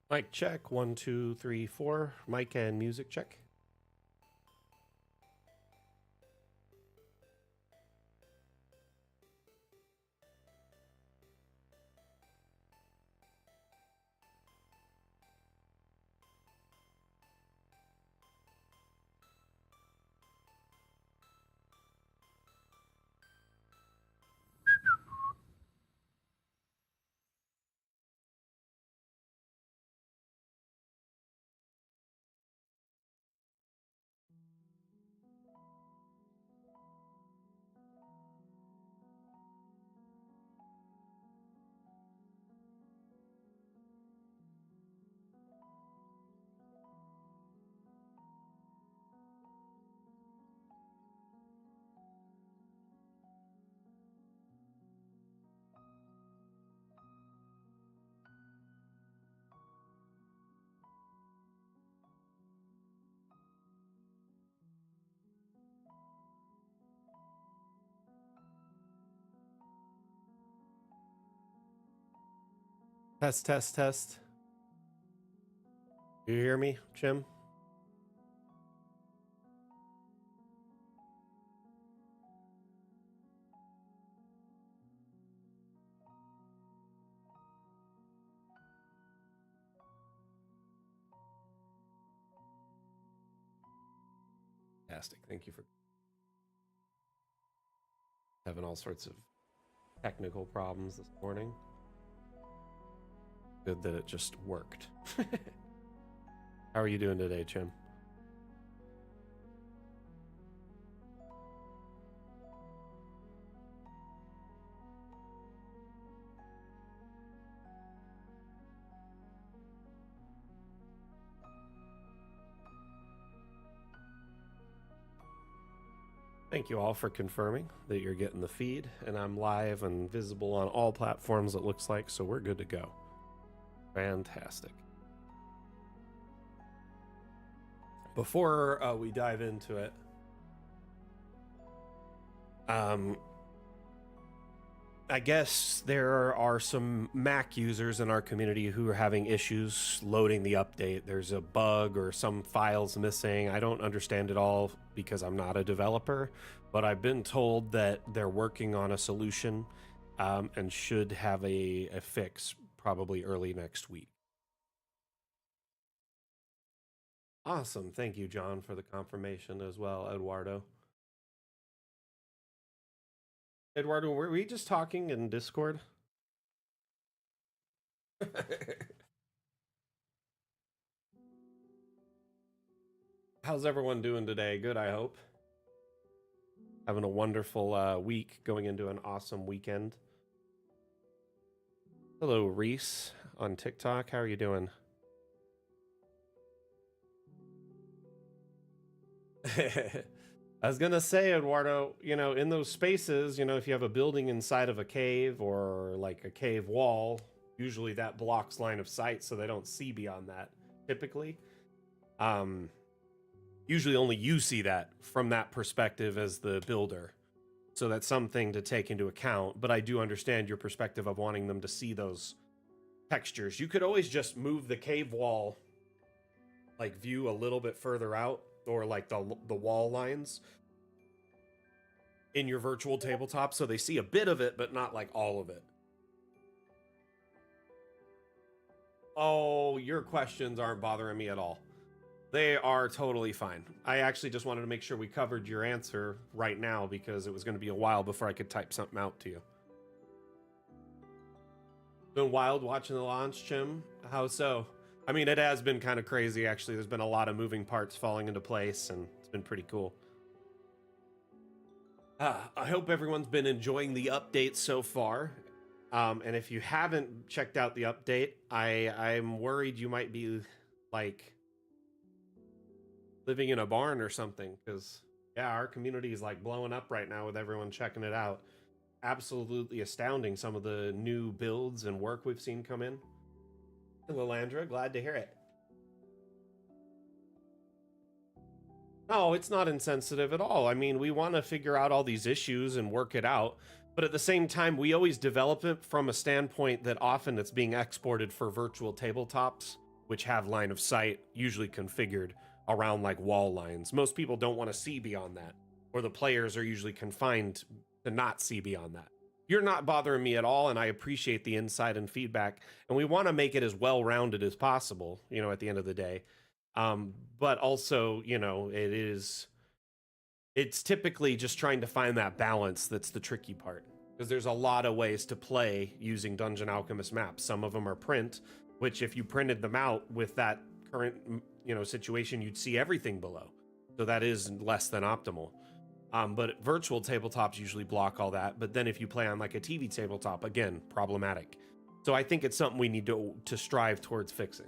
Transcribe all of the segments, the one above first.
Mic check. 1, 2, 3, 4. Mic and music check. Test, test, test. Do you hear me, Jim? Fantastic. Thank you for having all sorts of technical problems this morning. Good that it just worked. How are you doing today, Jim? Thank you all for confirming that you're getting the feed, and I'm live and visible on all platforms, it looks like, so we're good to go. Fantastic. Before we dive into it, I guess there are some Mac users in our community who are having issues loading the update. There's a bug or some files missing. I don't understand it all because I'm not a developer, but I've been told that they're working on a solution and should have a fix probably early next week. Awesome. Thank you, John, for the confirmation as well, Eduardo. Eduardo, were we just talking in Discord? How's everyone doing today? Good, I hope. Having a wonderful week, going into an awesome weekend. Hello, Reese on TikTok. How are you doing? I was gonna say, Eduardo, in those spaces, if you have a building inside of a cave or like a cave wall, usually that blocks line of sight so they don't see beyond that typically. Usually only you see that from that perspective as the builder. So that's something to take into account, but I do understand your perspective of wanting them to see those textures. You could always just move the cave wall like view a little bit further out, or like the wall lines in your virtual tabletop so they see a bit of it but not like all of it. Oh, your questions aren't bothering me at all. They are totally fine. I actually just wanted to make sure we covered your answer right now because it was going to be a while before I could type something out to you. Been wild watching the launch, Jim. How so? I mean, it has been kind of crazy, actually. There's been a lot of moving parts falling into place, and it's been pretty cool. I hope everyone's been enjoying the update so far. And if you haven't checked out the update, I'm worried you might be, like, living in a barn or something, because, yeah, our community is, like, blowing up right now with everyone checking it out. Absolutely astounding, some of the new builds and work we've seen come in. Lilandra, glad to hear it. No, it's not insensitive at all. I mean, we want to figure out all these issues and work it out. But at the same time, we always develop it from a standpoint that often it's being exported for virtual tabletops. which have line of sight usually configured around like wall lines. Most people don't want to see beyond that, or the players are usually confined to not see beyond that. You're not bothering me at all, and I appreciate the insight and feedback, and we want to make it as well-rounded as possible, you know, at the end of the day. But also, you know, it's typically just trying to find that balance that's the tricky part, because there's a lot of ways to play using Dungeon Alchemist maps. Some of them are print, which if you printed them out with that current, you know, situation, you'd see everything below. So that is less than optimal. But virtual tabletops usually block all that. But then if you play on like a TV tabletop, again, problematic. So I think it's something we need to strive towards fixing.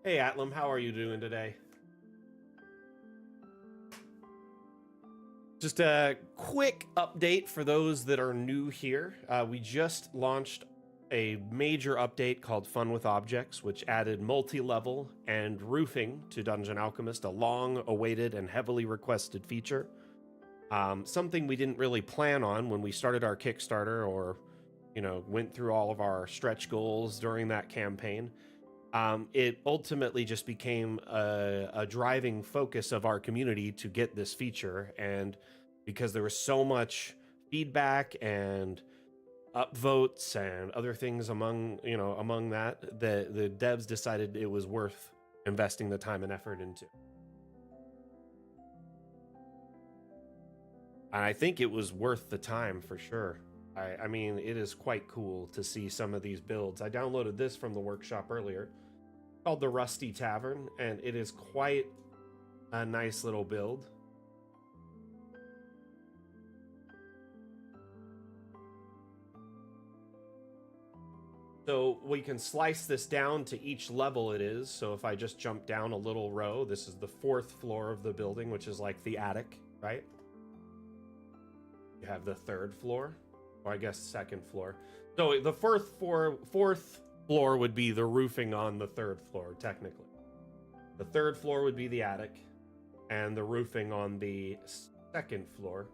Hey, Atlam, how are you doing today? Just a quick update for those that are new here. We just launched a major update called Fun with Objects, which added multi-level and roofing to Dungeon Alchemist, a long-awaited and heavily requested feature. Something we didn't really plan on when we started our Kickstarter, or, you know, went through all of our stretch goals during that campaign. It ultimately just became a driving focus of our community to get this feature, and because there was so much feedback and upvotes and other things among that, the devs decided it was worth investing the time and effort into. And I think it was worth the time for sure. I mean, it is quite cool to see some of these builds. I downloaded this from the workshop earlier, called the Rusty Tavern, and it is quite a nice little build. So we can slice this down to each level it is. So if I just jump down a little row, this is the 4th floor of the building, which is like the attic, right? You have the 3rd floor, or I guess 2nd floor. So the fourth floor would be the roofing on the 3rd floor, technically. The 3rd floor would be the attic, and the roofing on the 2nd floor.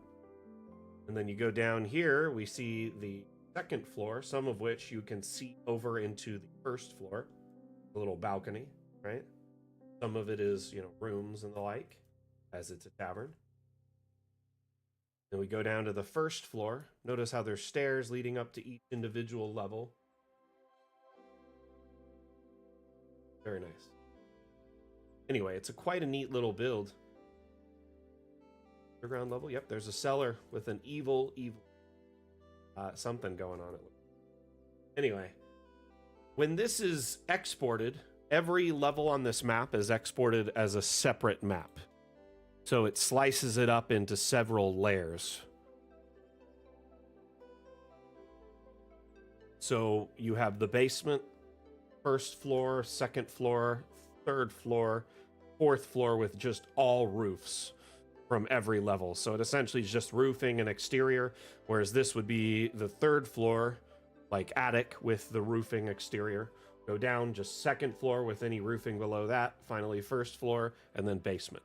And then you go down here, we see the 2nd floor, some of which you can see over into the 1st floor, a little balcony, right? Some of it is, you know, rooms and the like, as it's a tavern. Then we go down to the 1st floor. Notice how there's stairs leading up to each individual level. Very nice. Anyway, it's quite a neat little build. Underground level. Yep, there's a cellar with an evil something going on it. Anyway, when this is exported, every level on this map is exported as a separate map. So it slices it up into several layers. So you have the basement, 1st floor, 2nd floor, 3rd floor, 4th floor with just all roofs from every level. So it essentially is just roofing and exterior, whereas this would be the 3rd floor, like attic with the roofing exterior. Go down, just 2nd floor with any roofing below that. Finally, 1st floor, and then basement.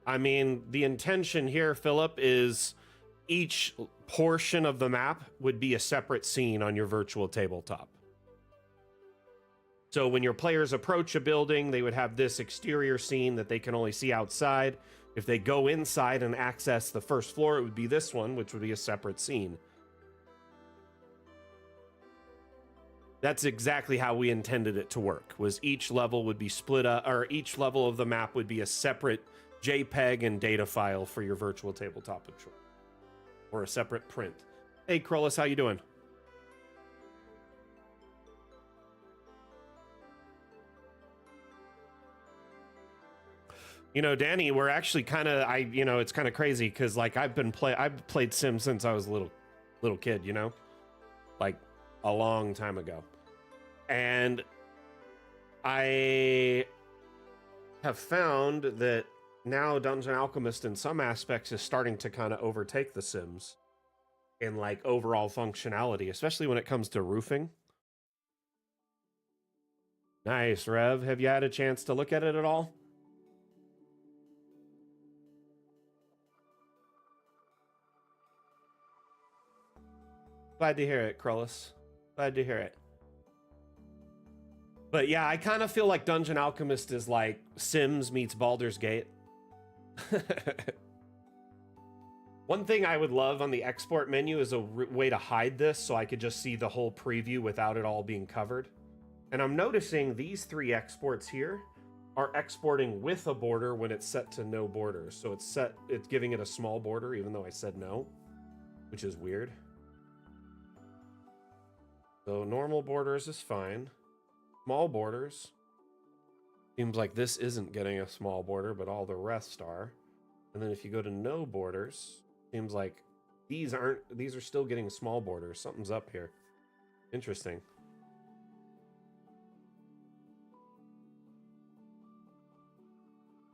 I mean, the intention here, Philip, is each portion of the map would be a separate scene on your virtual tabletop. So when your players approach a building, they would have this exterior scene that they can only see outside. If they go inside and access the 1st floor, it would be this one, which would be a separate scene. That's exactly how we intended it to work, was each level would be split up, or each level of the map would be a separate JPEG and data file for your virtual tabletop of choice, or a separate print. Hey, Krollis, how you doing? You know, Danny, we're actually kind of, it's kind of crazy because like I've played Sims since I was a little kid, you know, like a long time ago, and I have found that now Dungeon Alchemist in some aspects is starting to kind of overtake The Sims in like overall functionality, especially when it comes to roofing. Nice, Rev. Have you had a chance to look at it at all? Glad to hear it, Krullis. Glad to hear it. But yeah, I kind of feel like Dungeon Alchemist is like Sims meets Baldur's Gate. One thing I would love on the export menu is a way to hide this so I could just see the whole preview without it all being covered. And I'm noticing these 3 exports here are exporting with a border when it's set to no borders. So it's giving it a small border even though I said no, which is weird. So normal borders is fine. Small borders. Seems like this isn't getting a small border, but all the rest are. And then if you go to no borders, seems like these are still getting small borders. Something's up here. Interesting.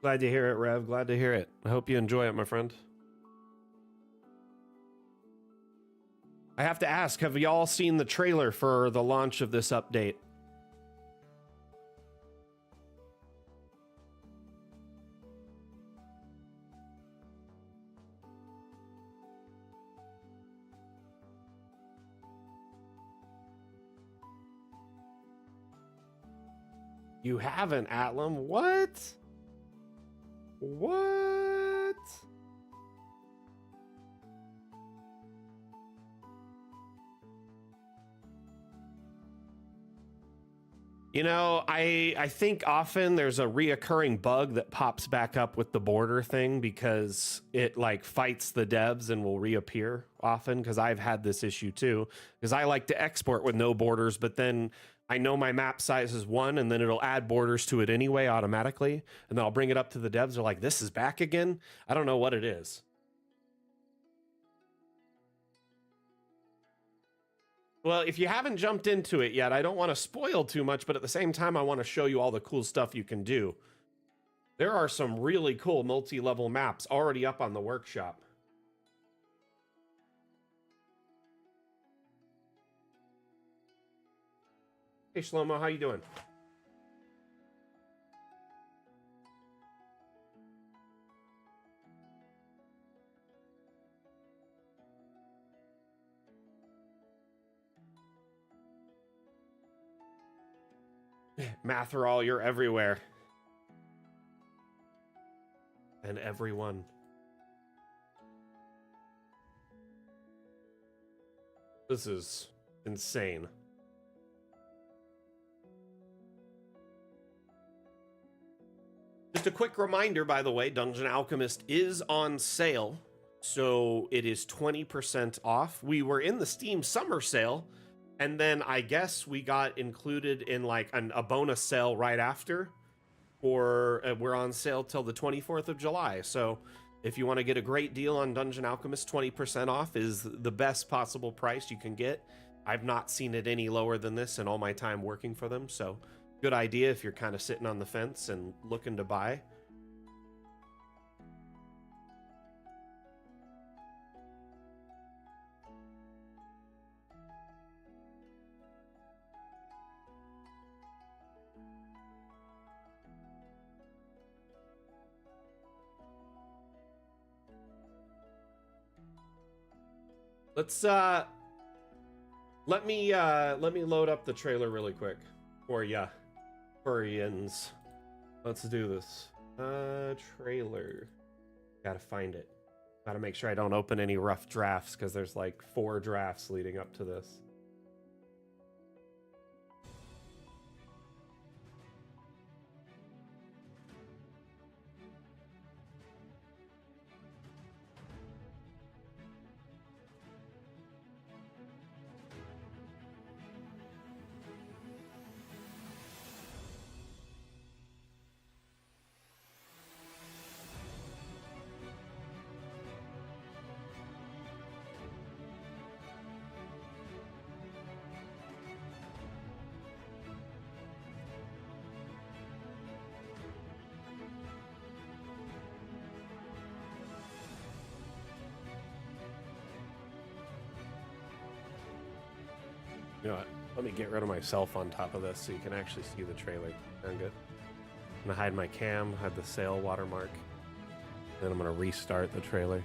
Glad to hear it, Rev. Glad to hear it. I hope you enjoy it, my friend. I have to ask, have y'all seen the trailer for the launch of this update? You haven't, Atlam? What? What? You know, I think often there's a reoccurring bug that pops back up with the border thing because it like fights the devs and will reappear often, because I've had this issue too, because I like to export with no borders, but then I know my map size is 1 and then it'll add borders to it anyway automatically, and then I'll bring it up to the devs. They're like, this is back again. I don't know what it is. Well, if you haven't jumped into it yet, I don't want to spoil too much, but at the same time, I want to show you all the cool stuff you can do. There are some really cool multi-level maps already up on the workshop. Hey, Shlomo, how you doing? Matherall, you're everywhere. And everyone. This is insane. Just a quick reminder, by the way, Dungeon Alchemist is on sale. So it is 20% off. We were in the Steam summer sale, and then I guess we got included in like a bonus sale right after. Or we're on sale till the 24th of July. So if you want to get a great deal on Dungeon Alchemist, 20% off is the best possible price you can get. I've not seen it any lower than this in all my time working for them. So good idea if you're kind of sitting on the fence and looking to buy. Let's let me load up the trailer really quick for ya, furians. Let's do this. Trailer. Gotta find it. Gotta make sure I don't open any rough drafts, because there's like 4 drafts leading up to this. You know what? Let me get rid of myself on top of this so you can actually see the trailer. Sound good? I'm gonna hide my cam, hide the sail watermark. Then I'm gonna restart the trailer.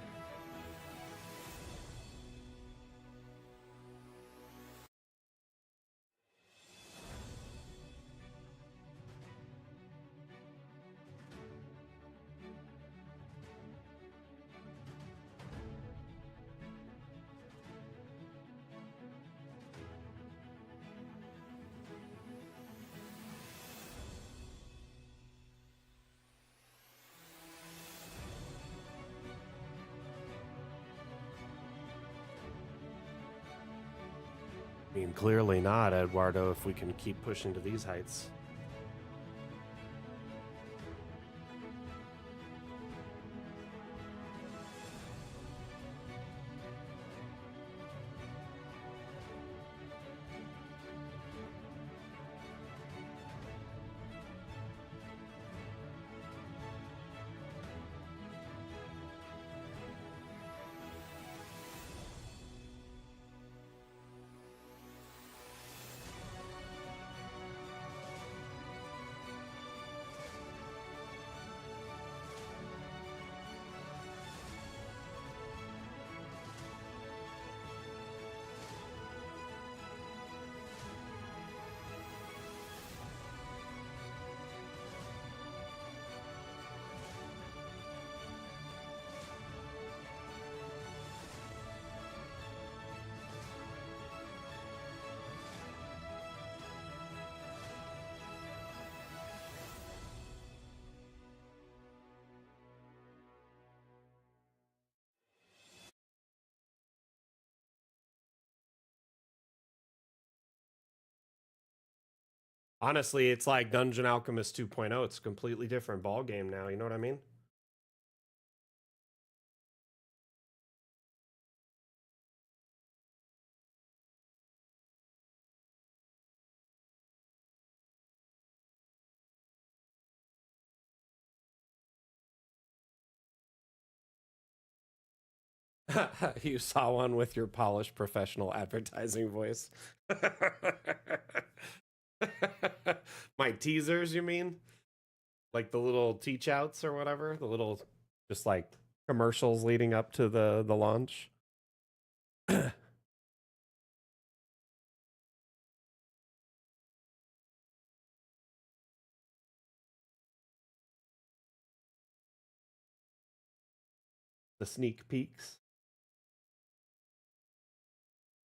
I mean, clearly not, Eduardo, if we can keep pushing to these heights. Honestly, it's like Dungeon Alchemist 2.0. It's a completely different ball game now. You know what I mean? You saw one with your polished professional advertising voice. My teasers, you mean? Like the little teach outs or whatever? The little just like commercials leading up to the launch. The sneak peeks.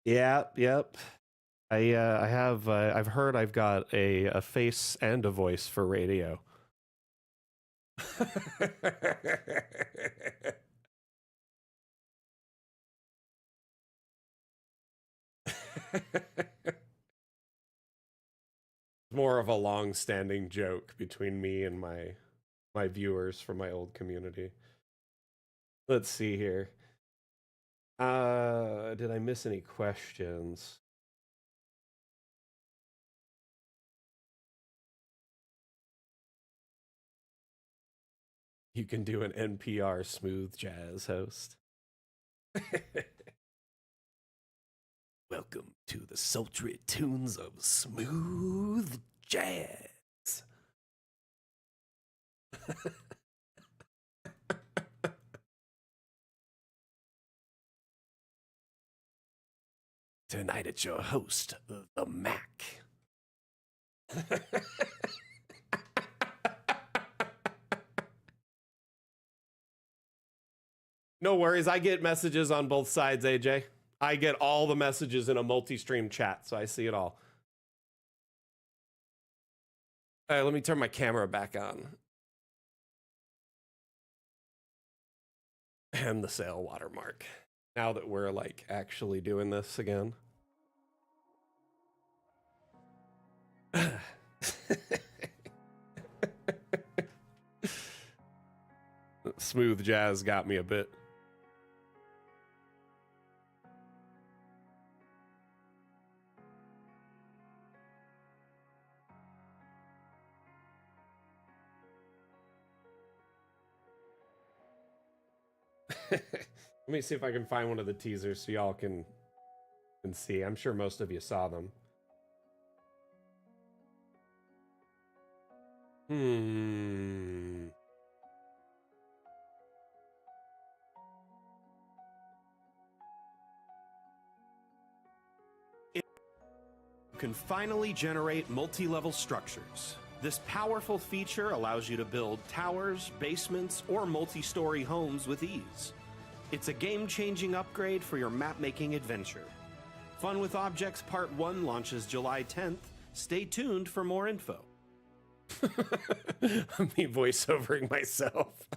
Yep. I have I've heard I've got a face and a voice for radio. More of a long-standing joke between me and my viewers from my old community. Let's see here. Did I miss any questions? You can do an NPR smooth jazz host. Welcome to the sultry tunes of smooth jazz. Tonight it's your host, the Mac. No worries. I get messages on both sides, AJ. I get all the messages in a multi-stream chat, so I see it all. All right, let me turn my camera back on. And the sail watermark. Now that we're like actually doing this again. Smooth jazz got me a bit. Let me see if I can find one of the teasers so y'all can see. I'm sure most of you saw them. Hmm. You can finally generate multi-level structures. This powerful feature allows you to build towers, basements, or multi-story homes with ease. It's a game-changing upgrade for your map-making adventure. Fun with Objects Part 1 launches July 10th. Stay tuned for more info. Me voiceovering myself.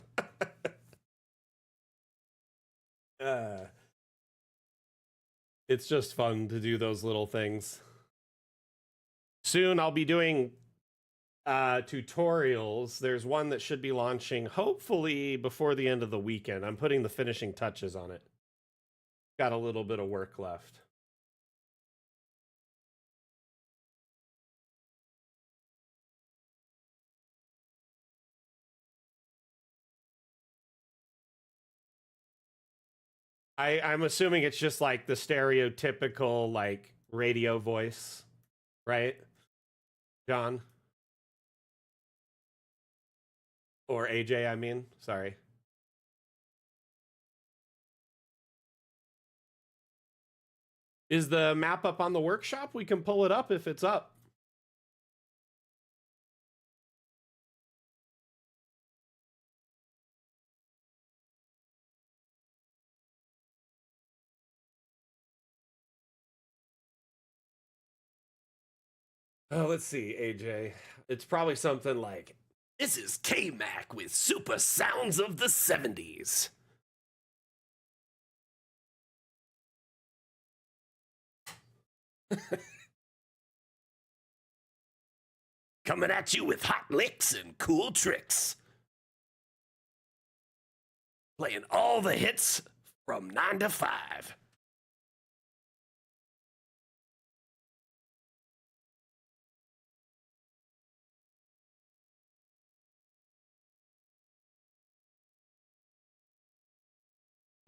uh, it's just fun to do those little things. Soon I'll be doing tutorials. There's one that should be launching hopefully before the end of the weekend. I'm putting the finishing touches on it. Got a little bit of work left. I'm assuming it's just like the stereotypical like radio voice, right? John or AJ, I mean, sorry. Is the map up on the workshop? We can pull it up if it's up. Oh, let's see, AJ. It's probably something like, "This is K-Mac with super sounds of the 70s." Coming at you with hot licks and cool tricks. Playing all the hits from 9 to 5.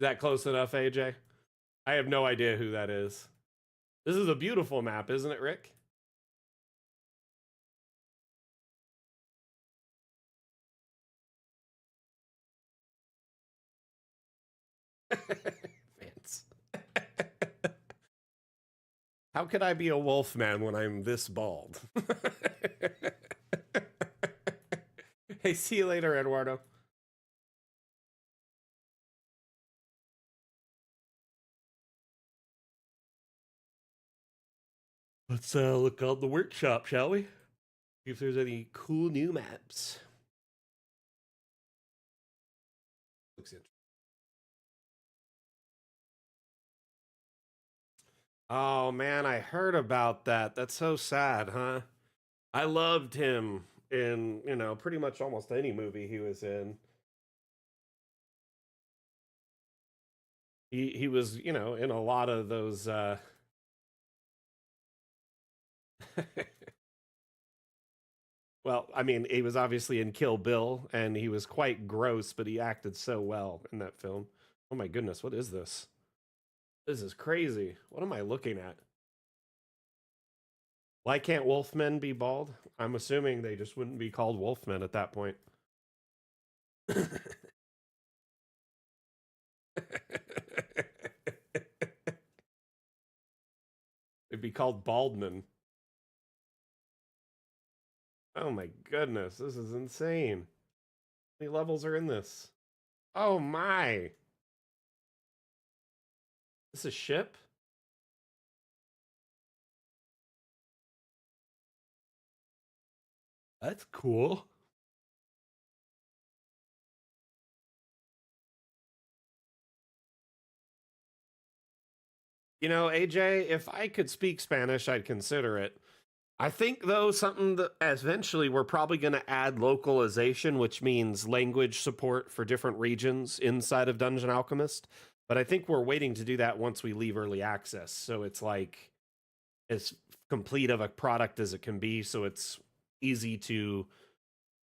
Is that close enough, AJ? I have no idea who that is. This is a beautiful map, isn't it, Rick? Fans. How could I be a wolf man when I'm this bald? Hey, see you later, Eduardo. Let's look on the workshop, shall we? See if there's any cool new maps. Looks interesting. Oh man, I heard about that. That's so sad, huh? I loved him in, pretty much almost any movie he was in. He was, in a lot of those well, I mean, he was obviously in Kill Bill and he was quite gross, but he acted so well in that film. Oh my goodness, what is this? This is crazy. What am I looking at? Why can't wolfmen be bald? I'm assuming they just wouldn't be called wolfmen at that point. It'd be called baldmen. Oh my goodness, this is insane. How many levels are in this? Oh my. This is a ship? That's cool. AJ, if I could speak Spanish, I'd consider it. I think, though, something that eventually we're probably going to add localization, which means language support for different regions inside of Dungeon Alchemist. But I think we're waiting to do that once we leave early access. So it's like as complete of a product as it can be. So it's easy to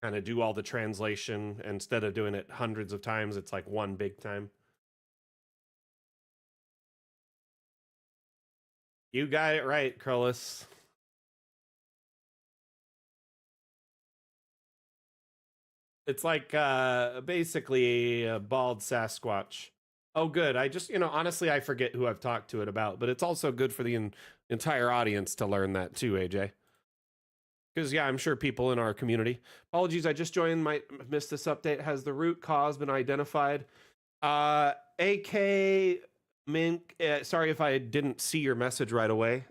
kind of do all the translation. Instead of doing it hundreds of times, it's like one big time. You got it right, Krullis. It's like basically a bald Sasquatch. Oh, good. I just, honestly, I forget who I've talked to it about, but it's also good for the entire audience to learn that too, AJ. Because, yeah, I'm sure people in our community. Apologies, I just joined, might have missed this update. Has the root cause been identified? AK Mink, sorry if I didn't see your message right away.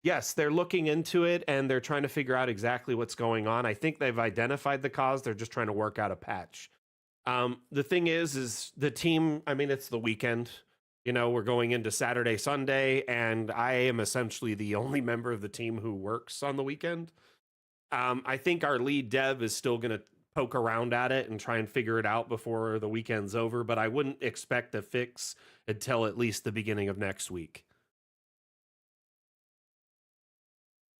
Yes, they're looking into it and they're trying to figure out exactly what's going on. I think they've identified the cause. They're just trying to work out a patch. The thing is the team, I mean, it's the weekend. We're going into Saturday, Sunday, and I am essentially the only member of the team who works on the weekend. I think our lead dev is still going to poke around at it and try and figure it out before the weekend's over, but I wouldn't expect a fix until at least the beginning of next week.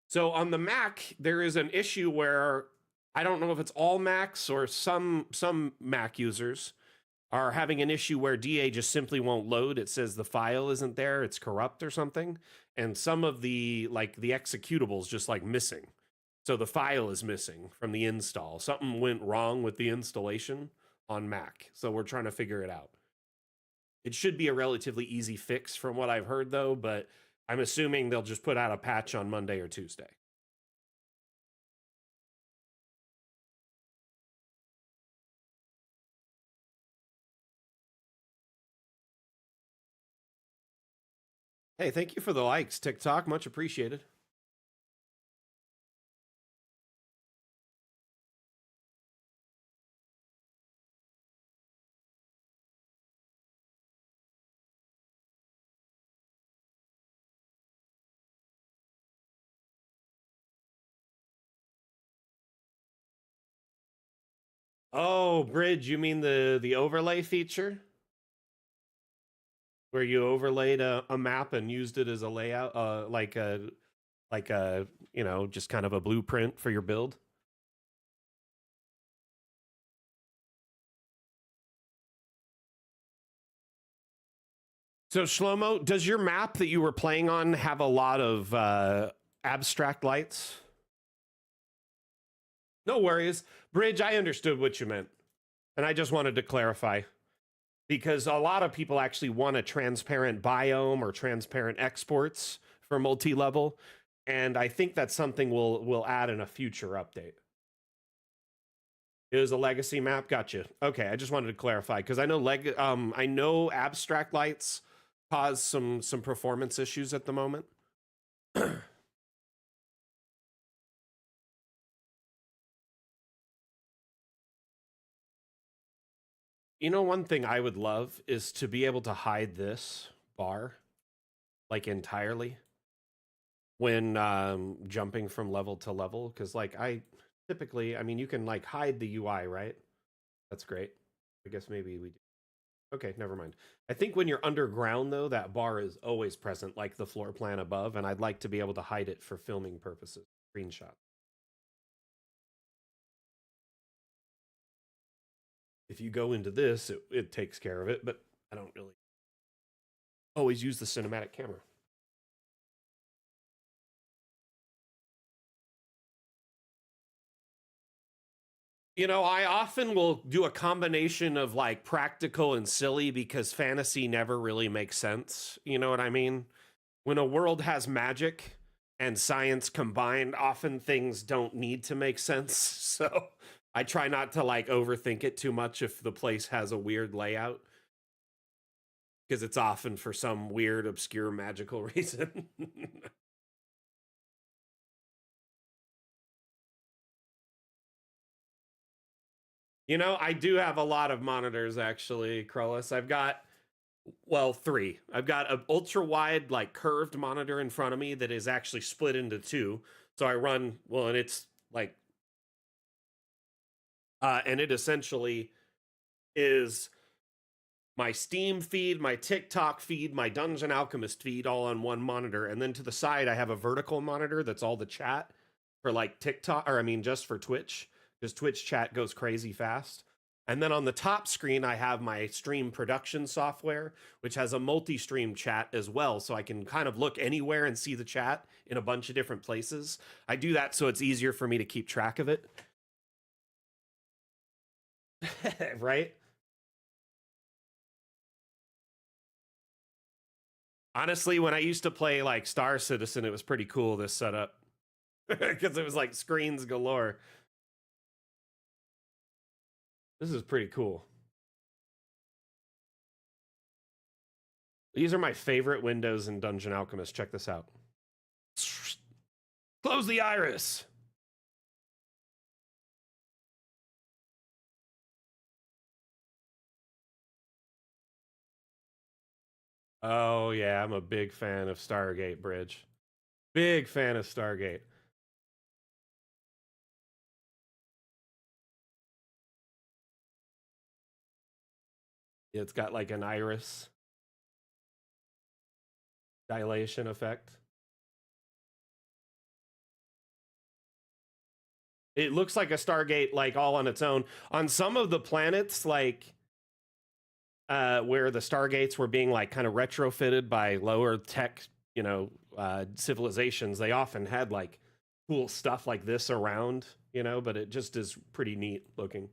So on the Mac, there is an issue where I don't know if it's all Macs or some Mac users are having an issue where DA just simply won't load. It says the file isn't there, it's corrupt or something, and some of the executables just missing. So the file is missing from the install. Something went wrong with the installation on Mac. So we're trying to figure it out. It should be a relatively easy fix from what I've heard though, but I'm assuming they'll just put out a patch on Monday or Tuesday. Hey, thank you for the likes, TikTok. Much appreciated. Oh, Bridge, you mean the overlay feature? Where you overlaid a map and used it as a layout, like a just kind of a blueprint for your build? So Shlomo, does your map that you were playing on have a lot of abstract lights? No worries. Bridge, I understood what you meant. And I just wanted to clarify. Because a lot of people actually want a transparent biome or transparent exports for multi-level. And I think that's something we'll add in a future update. It was a legacy map. Gotcha. Okay, I just wanted to clarify because I know abstract lights cause some performance issues at the moment. One thing I would love is to be able to hide this bar entirely when jumping from level to level, because I typically, I mean, you can hide the UI, right? That's great. I guess maybe we do. Okay, never mind. I think when you're underground though, that bar is always present, like the floor plan above, and I'd like to be able to hide it for filming purposes. Screenshot. If you go into this, it takes care of it, but I don't really always use the cinematic camera. I often will do a combination of practical and silly because fantasy never really makes sense. You know what I mean? When a world has magic and science combined, often things don't need to make sense. So I try not to overthink it too much if the place has a weird layout, because it's often for some weird, obscure, magical reason. I do have a lot of monitors actually, Krullis. I've got, well, three. I've got an ultra wide, curved monitor in front of me that is actually split into two. So I run, well, and it's and it essentially is my Steam feed, my TikTok feed, my Dungeon Alchemist feed all on one monitor. And then to the side, I have a vertical monitor that's all the chat for TikTok, or I mean, just for Twitch, because Twitch chat goes crazy fast. And then on the top screen, I have my stream production software, which has a multi stream chat as well. So I can kind of look anywhere and see the chat in a bunch of different places. I do that so it's easier for me to keep track of it. Right? Honestly, when I used to play like Star Citizen, it was pretty cool, this setup. Because it was like screens galore. This is pretty cool. These are my favorite windows in Dungeon Alchemist. Check this out. Close the iris. Oh, yeah, I'm a big fan of Stargate Bridge. Big fan of Stargate. It's got like an iris dilation effect. It looks like a Stargate, like all on its own. On some of the planets, like where the Stargates were being like kind of retrofitted by lower tech, civilizations, they often had like cool stuff like this around, but it just is pretty neat looking.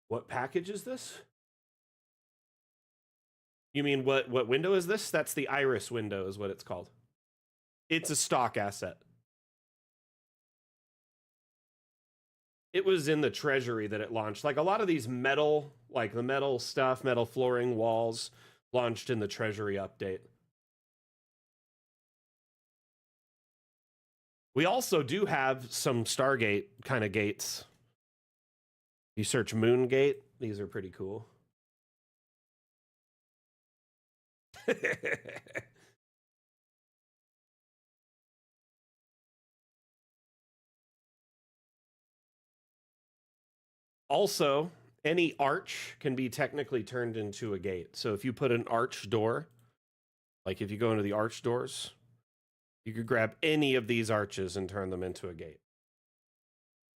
What package is this? You mean what window is this? That's the Iris window is what it's called. It's a stock asset. It was in the treasury that it launched. Like a lot of these metal, like the metal stuff, metal flooring, walls, launched in the treasury update. We also do have some Stargate kind of gates. You search Moongate, these are pretty cool. Also, any arch can be technically turned into a gate. So if you put an arch door, like if you go into the arch doors, you could grab any of these arches and turn them into a gate.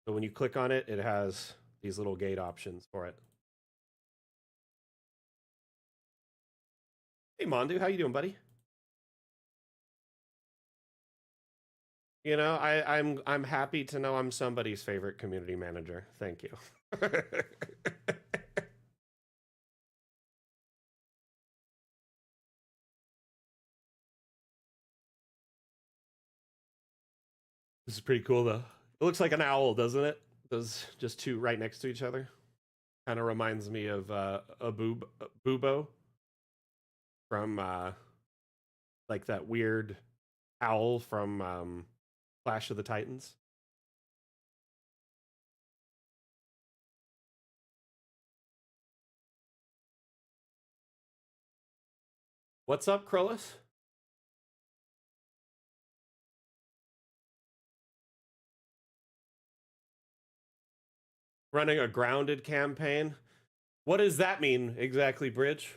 So when you click on it, it has these little gate options for it. Hey Mondu, how you doing, buddy? I'm happy to know I'm somebody's favorite community manager. Thank you. This is pretty cool though. It looks like an owl, doesn't it? Those just two right next to each other. Kind of reminds me of a Bubo from like that weird owl from Clash of the Titans. What's up, Krullis? Running a grounded campaign. What does that mean exactly, Bridge?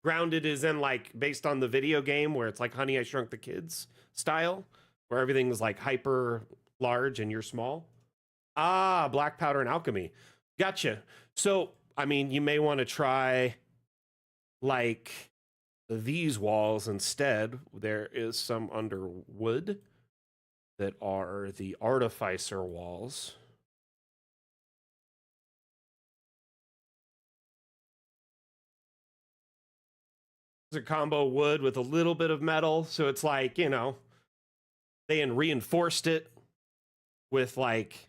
Grounded is in like based on the video game where it's like Honey I Shrunk the Kids style, where everything's like hyper large and you're small. Ah, black powder and alchemy. Gotcha. So, I mean, you may want to try like these walls instead. There is some under wood that are the artificer walls. It's a combo wood with a little bit of metal, so it's like, they reinforced it with like,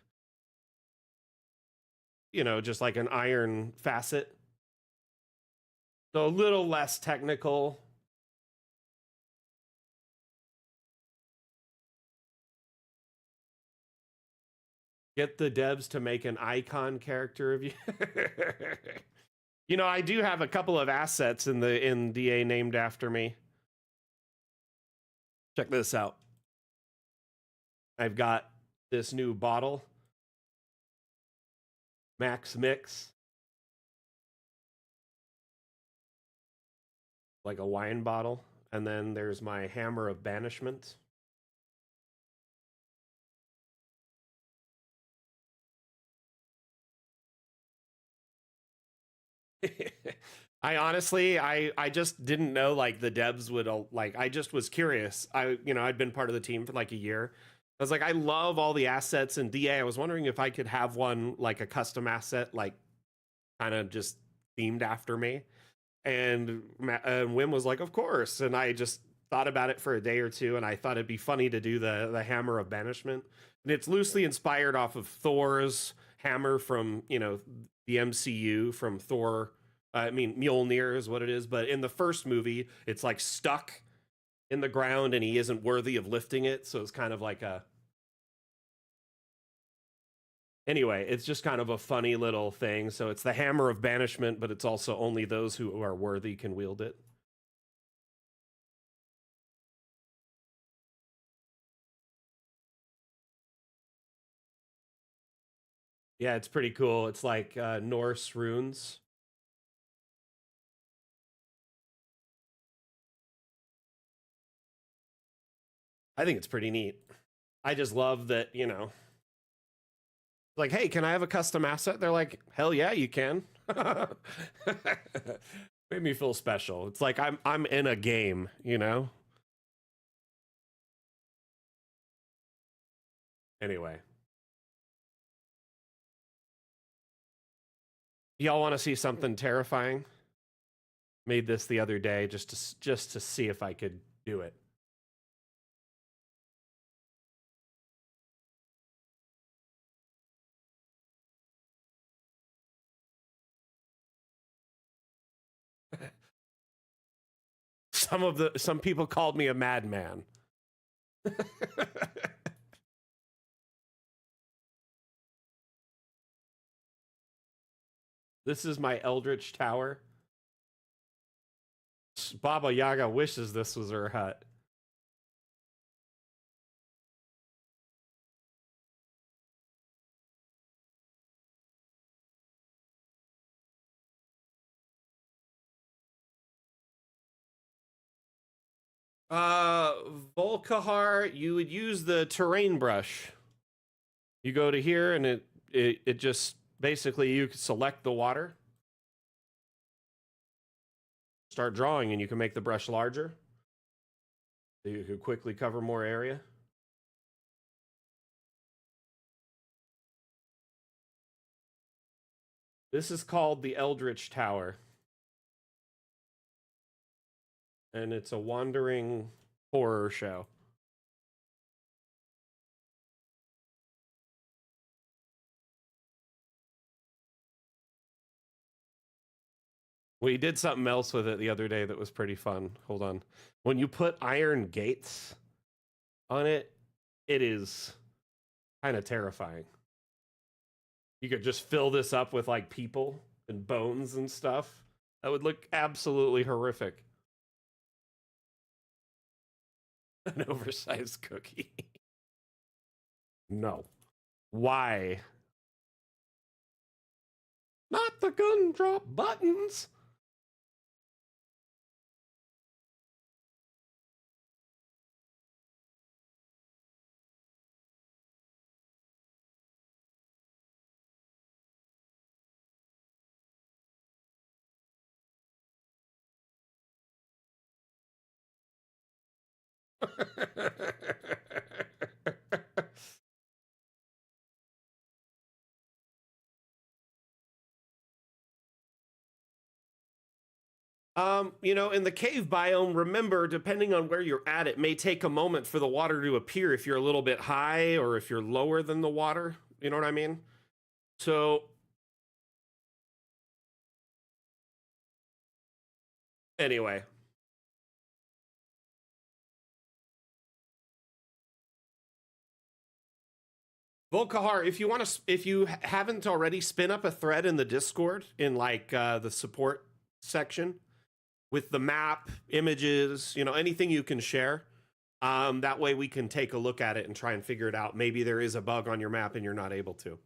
just like an iron facet. So a little less technical. Get the devs to make an icon character of you. I do have a couple of assets in DA named after me. Check this out. I've got this new bottle, Max Mix, like a wine bottle. And then there's my Hammer of Banishment. I honestly, I just didn't know like the devs would like. I just was curious. I'd been part of the team for like a year. I was like, I love all the assets in DA. I was wondering if I could have one like a custom asset, like kind of just themed after me. And Wim was like, of course. And I just thought about it for a day or two, and I thought it'd be funny to do the hammer of banishment. And it's loosely inspired off of Thor's hammer from the MCU from Thor. I mean, Mjolnir is what it is, but in the first movie, it's like stuck in the ground, and he isn't worthy of lifting it. So it's kind of like a anyway, it's just kind of a funny little thing. So it's the hammer of banishment, but it's also only those who are worthy can wield it. Yeah, it's pretty cool. It's like Norse runes. I think it's pretty neat. I just love that, like, hey, can I have a custom asset? They're like, hell yeah, you can. Made me feel special. It's like I'm in a game. Anyway, y'all want to see something terrifying? Made this the other day just to see if I could do it. Some people called me a madman. This is my Eldritch Tower. Baba Yaga wishes this was her hut. Uh, Volkahar, you would use the terrain brush. You go to here, and it just basically you select the water, start drawing, and you can make the brush larger. So you can quickly cover more area. This is called the Eldritch Tower, and it's a wandering horror show. We did something else with it the other day that was pretty fun. Hold on. When you put iron gates on it, it is kind of terrifying. You could just fill this up with like people and bones and stuff. That would look absolutely horrific. An oversized cookie. No. Why? Not the gun drop buttons. In the cave biome, remember, depending on where you're at, it may take a moment for the water to appear if you're a little bit high or if you're lower than the water. You know what I mean? So, anyway. Volkahar, if you haven't already, spin up a thread in the Discord in like the support section with the map, images, anything you can share. That way we can take a look at it and try and figure it out. Maybe there is a bug on your map and you're not able to.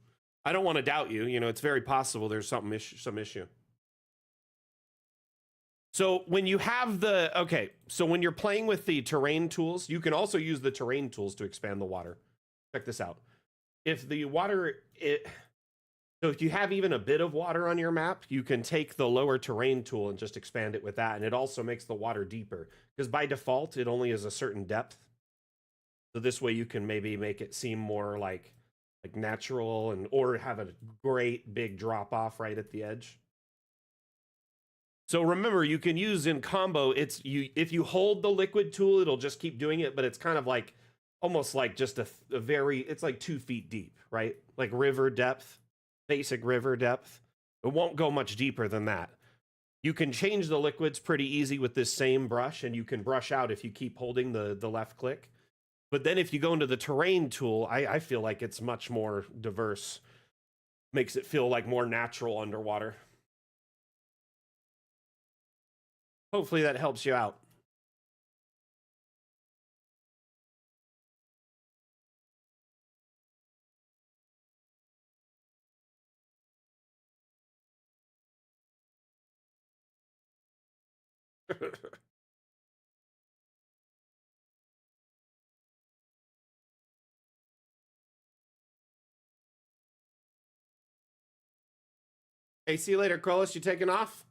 I don't want to doubt you. It's very possible there's some issue. So when you have so when you're playing with the terrain tools, you can also use the terrain tools to expand the water. Check this out. If the water So if you have even a bit of water on your map, you can take the lower terrain tool and just expand it with that. And it also makes the water deeper because by default, it only is a certain depth. So this way you can maybe make it seem more like natural and or have a great big drop off right at the edge. So remember, you can use in combo, if you hold the liquid tool, it'll just keep doing it, but it's kind of like almost like just a very, it's like 2 feet deep, right? Like river depth, basic river depth. It won't go much deeper than that. You can change the liquids pretty easy with this same brush, and you can brush out if you keep holding the left click. But then if you go into the terrain tool, I feel like it's much more diverse. Makes it feel like more natural underwater. Hopefully that helps you out. Hey, see you later, Krolis. You taking off?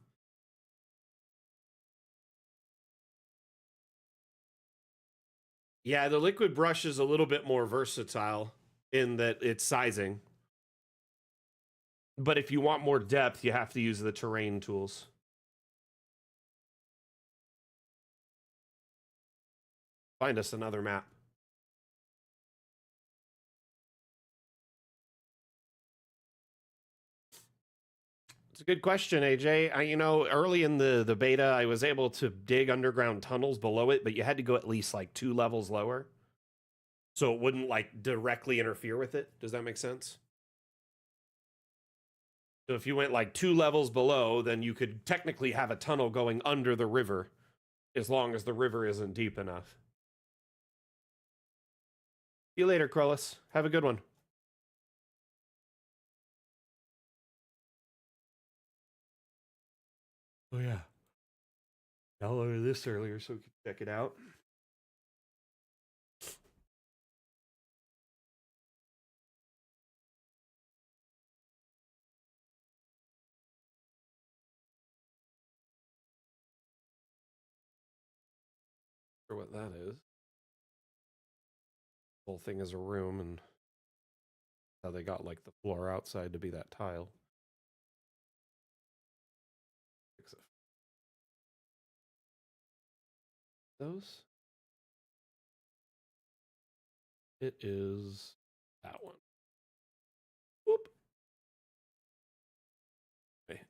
Yeah, the liquid brush is a little bit more versatile in that it's sizing. But if you want more depth, you have to use the terrain tools. Find us another map. It's a good question, AJ. Early in the beta, I was able to dig underground tunnels below it, but you had to go at least like 2 levels lower. So it wouldn't like directly interfere with it. Does that make sense? So if you went like 2 levels below, then you could technically have a tunnel going under the river as long as the river isn't deep enough. See you later, Krolis. Have a good one. Oh, yeah. Downloaded this earlier so we could check it out. For what that is. The whole thing is a room, and how they got like the floor outside to be that tile. Fix it. Those. It is that one. Whoop. Okay.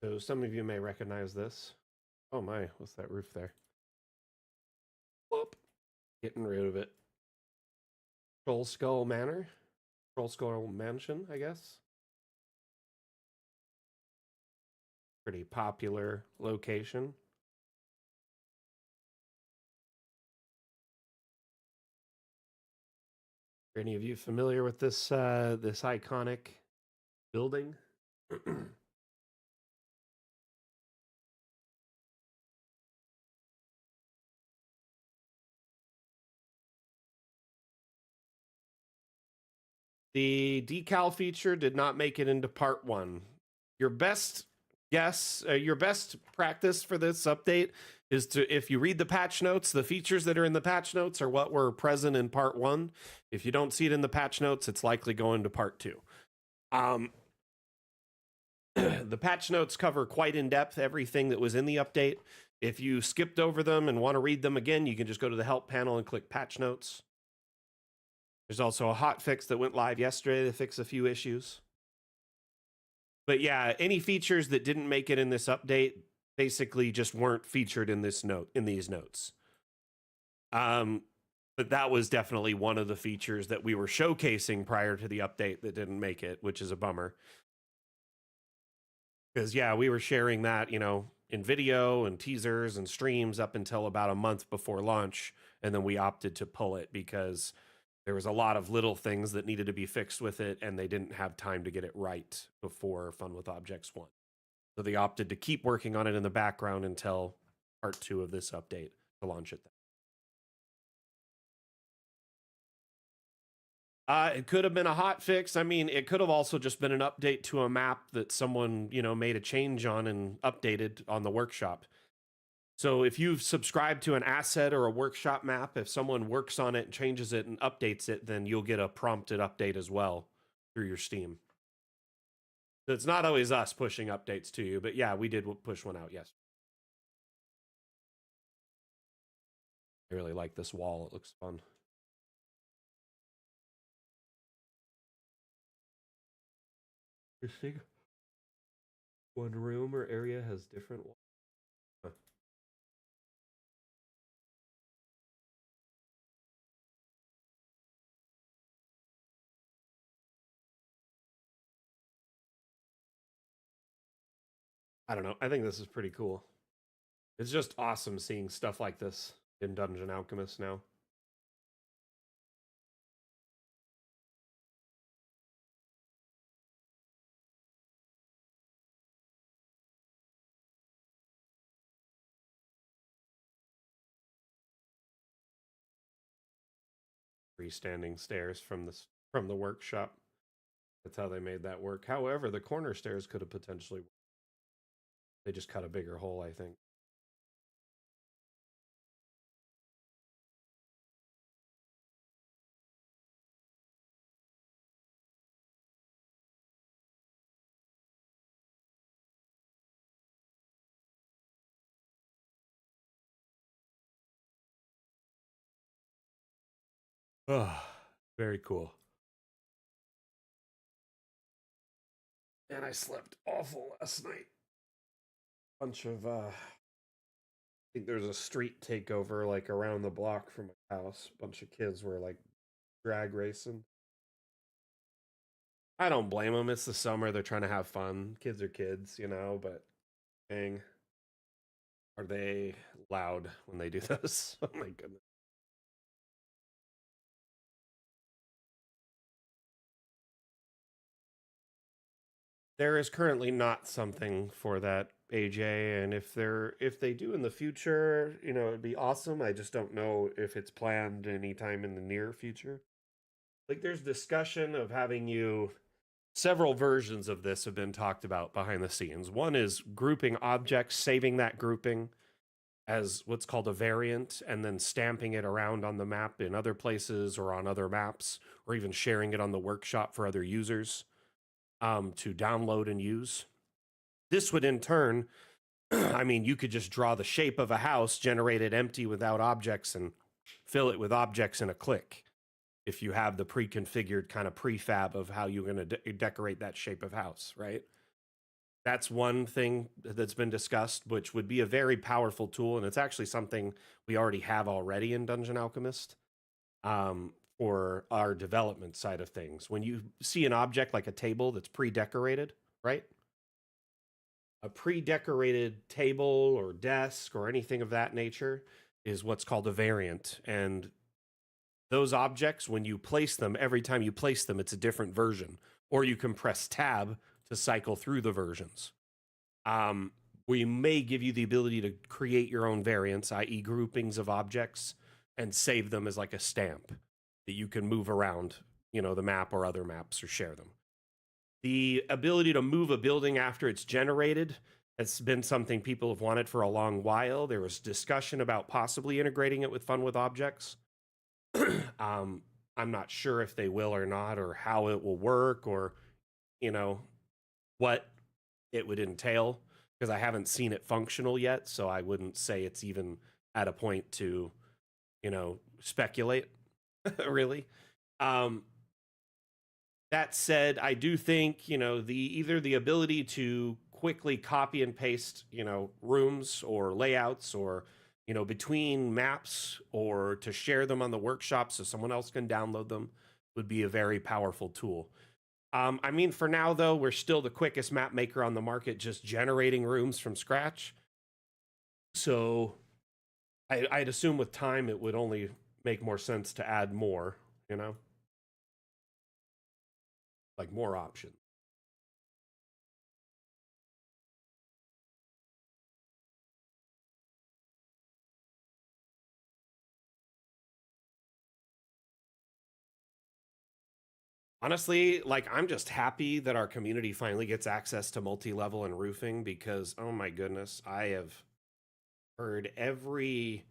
So some of you may recognize this. Oh my, what's that roof there? Whoop. Getting rid of it. Troll Skull Manor? Troll Skull Mansion, I guess. Pretty popular location. Are any of you familiar with this this iconic building? The decal feature did not make it into part 1. Your best guess, your best practice for this update is to, if you read the patch notes, the features that are in the patch notes are what were present in part 1. If you don't see it in the patch notes, it's likely going to part 2. The patch notes cover quite in depth everything that was in the update. If you skipped over them and want to read them again, you can just go to the help panel and click patch notes. There's also a hot fix that went live yesterday to fix a few issues. But yeah, any features that didn't make it in this update basically just weren't featured in these notes. But that was definitely one of the features that we were showcasing prior to the update that didn't make it, which is a bummer. Because yeah, we were sharing that, in video and teasers and streams up until about a month before launch, and then we opted to pull it because there was a lot of little things that needed to be fixed with it, and they didn't have time to get it right before Fun with Objects 1. So they opted to keep working on it in the background until part 2 of this update to launch it. It could have been a hot fix. I mean, it could have also just been an update to a map that someone, made a change on and updated on the workshop. So if you've subscribed to an asset or a workshop map, if someone works on it, changes it, and updates it, then you'll get a prompted update as well through your Steam. So it's not always us pushing updates to you, but yeah, we did push one out, yes. I really like this wall. It looks fun. Interesting. One room or area has different walls. Huh. I don't know. I think this is pretty cool. It's just awesome seeing stuff like this in Dungeon Alchemist now. Freestanding stairs from the workshop. That's how they made that work. However, the corner stairs could have potentially. They just cut a bigger hole, I think. Oh, very cool. And I slept awful last night. Bunch of I think there's a street takeover like around the block from my house. Bunch of kids were like drag racing. I don't blame them. It's the summer. They're trying to have fun. Kids are kids, but dang, are they loud when they do this? Oh my goodness. There is currently not something for that, AJ, and if they do in the future, it'd be awesome. I just don't know if it's planned anytime in the near future. Like there's discussion of having you several versions of this have been talked about behind the scenes. One is grouping objects, saving that grouping as what's called a variant, and then stamping it around on the map in other places or on other maps, or even sharing it on the workshop for other users to download and use. This would in turn, I mean, you could just draw the shape of a house, generate it empty without objects, and fill it with objects in a click. If you have the pre-configured kind of prefab of how you're going to decorate that shape of house, right? That's one thing that's been discussed, which would be a very powerful tool, and it's actually something we already have already in Dungeon Alchemist for our development side of things. When you see an object like a table that's pre-decorated, right? A pre-decorated table or desk or anything of that nature is what's called a variant, and those objects, when you place them, every time you place them, it's a different version, or you can press tab to cycle through the versions. We may give you the ability to create your own variants, i.e., groupings of objects, and save them as like a stamp that you can move around, the map or other maps or share them. The ability to move a building after it's generated has been something people have wanted for a long while. There was discussion about possibly integrating it with Fun with Objects. I'm not sure if they will or not, or how it will work, or what it would entail, because I haven't seen it functional yet, so I wouldn't say it's even at a point to speculate really. That said, I do think either the ability to quickly copy and paste rooms or layouts, or between maps, or to share them on the workshop so someone else can download them, would be a very powerful tool. I mean, for now, though, we're still the quickest map maker on the market, just generating rooms from scratch. So I'd assume with time, it would only make more sense to add more, like more options. Honestly, like I'm just happy that our community finally gets access to multi-level and roofing because oh my goodness, I have heard every,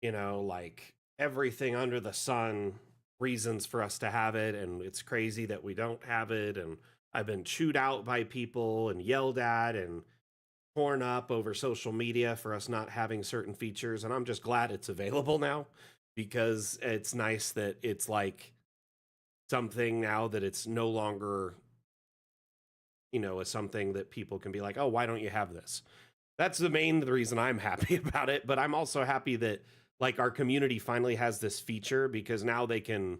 like everything under the sun reasons for us to have it, and it's crazy that we don't have it, and I've been chewed out by people and yelled at and torn up over social media for us not having certain features, and I'm just glad it's available now because it's nice that it's like something now that it's no longer, a something that people can be like, "Oh, why don't you have this?" That's the main reason I'm happy about it, but I'm also happy that like our community finally has this feature because now they can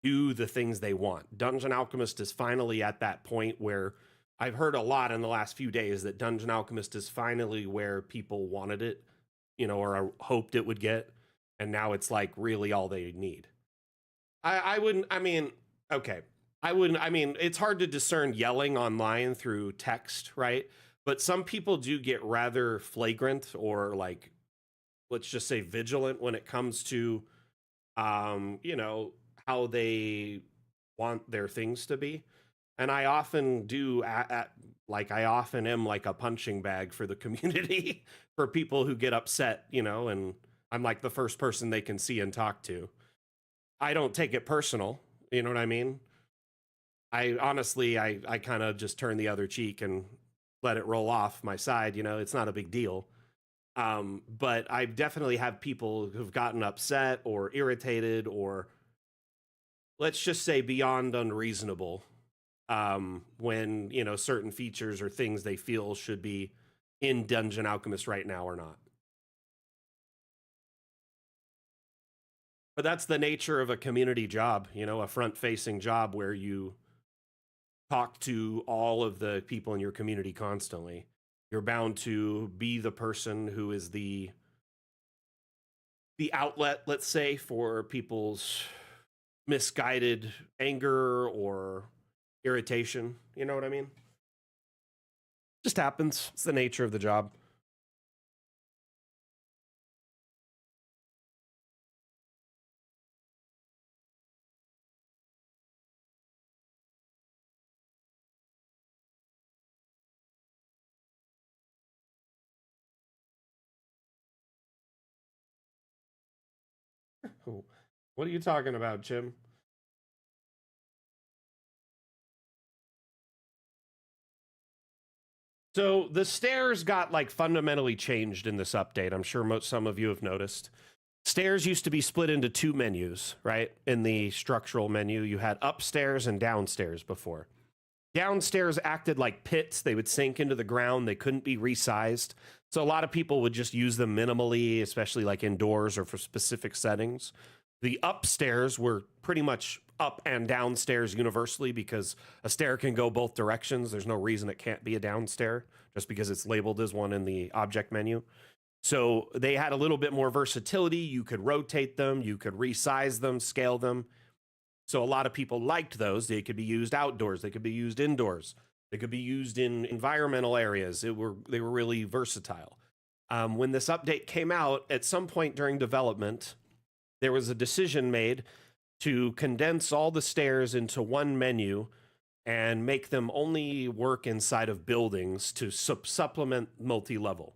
do the things they want. Dungeon Alchemist is finally at that point where I've heard a lot in the last few days that Dungeon Alchemist is finally where people wanted it, or hoped it would get, and now it's like really all they need. I wouldn't. I mean, okay. I wouldn't. I mean, it's hard to discern yelling online through text, right? But some people do get rather flagrant or like, let's just say vigilant when it comes to, how they want their things to be. And I often do, like, I often am like a punching bag for the community for people who get upset, and I'm like the first person they can see and talk to. I don't take it personal. You know what I mean? I honestly, I kind of just turn the other cheek and let it roll off my side. It's not a big deal. But I definitely have people who've gotten upset or irritated or let's just say beyond unreasonable when, certain features or things they feel should be in Dungeon Alchemist right now or not. But that's the nature of a community job, a front facing job where you talk to all of the people in your community constantly. You're bound to be the person who is the outlet, let's say, for people's misguided anger or irritation. You know what I mean? Just happens. It's the nature of the job. What are you talking about, Jim? So the stairs got like fundamentally changed in this update. I'm sure some of you have noticed. Stairs used to be split into two menus, right? In the structural menu, you had upstairs and downstairs before. Downstairs acted like pits. They would sink into the ground. They couldn't be resized. So a lot of people would just use them minimally, especially like indoors or for specific settings. The upstairs were pretty much up and downstairs universally because a stair can go both directions. There's no reason it can't be a downstair just because it's labeled as one in the object menu. So they had a little bit more versatility. You could rotate them, you could resize them, scale them. So a lot of people liked those. They could be used outdoors, they could be used indoors, they could be used in environmental areas. They were really versatile. When this update came out, at some point during development, there was a decision made to condense all the stairs into one menu and make them only work inside of buildings to supplement multi-level,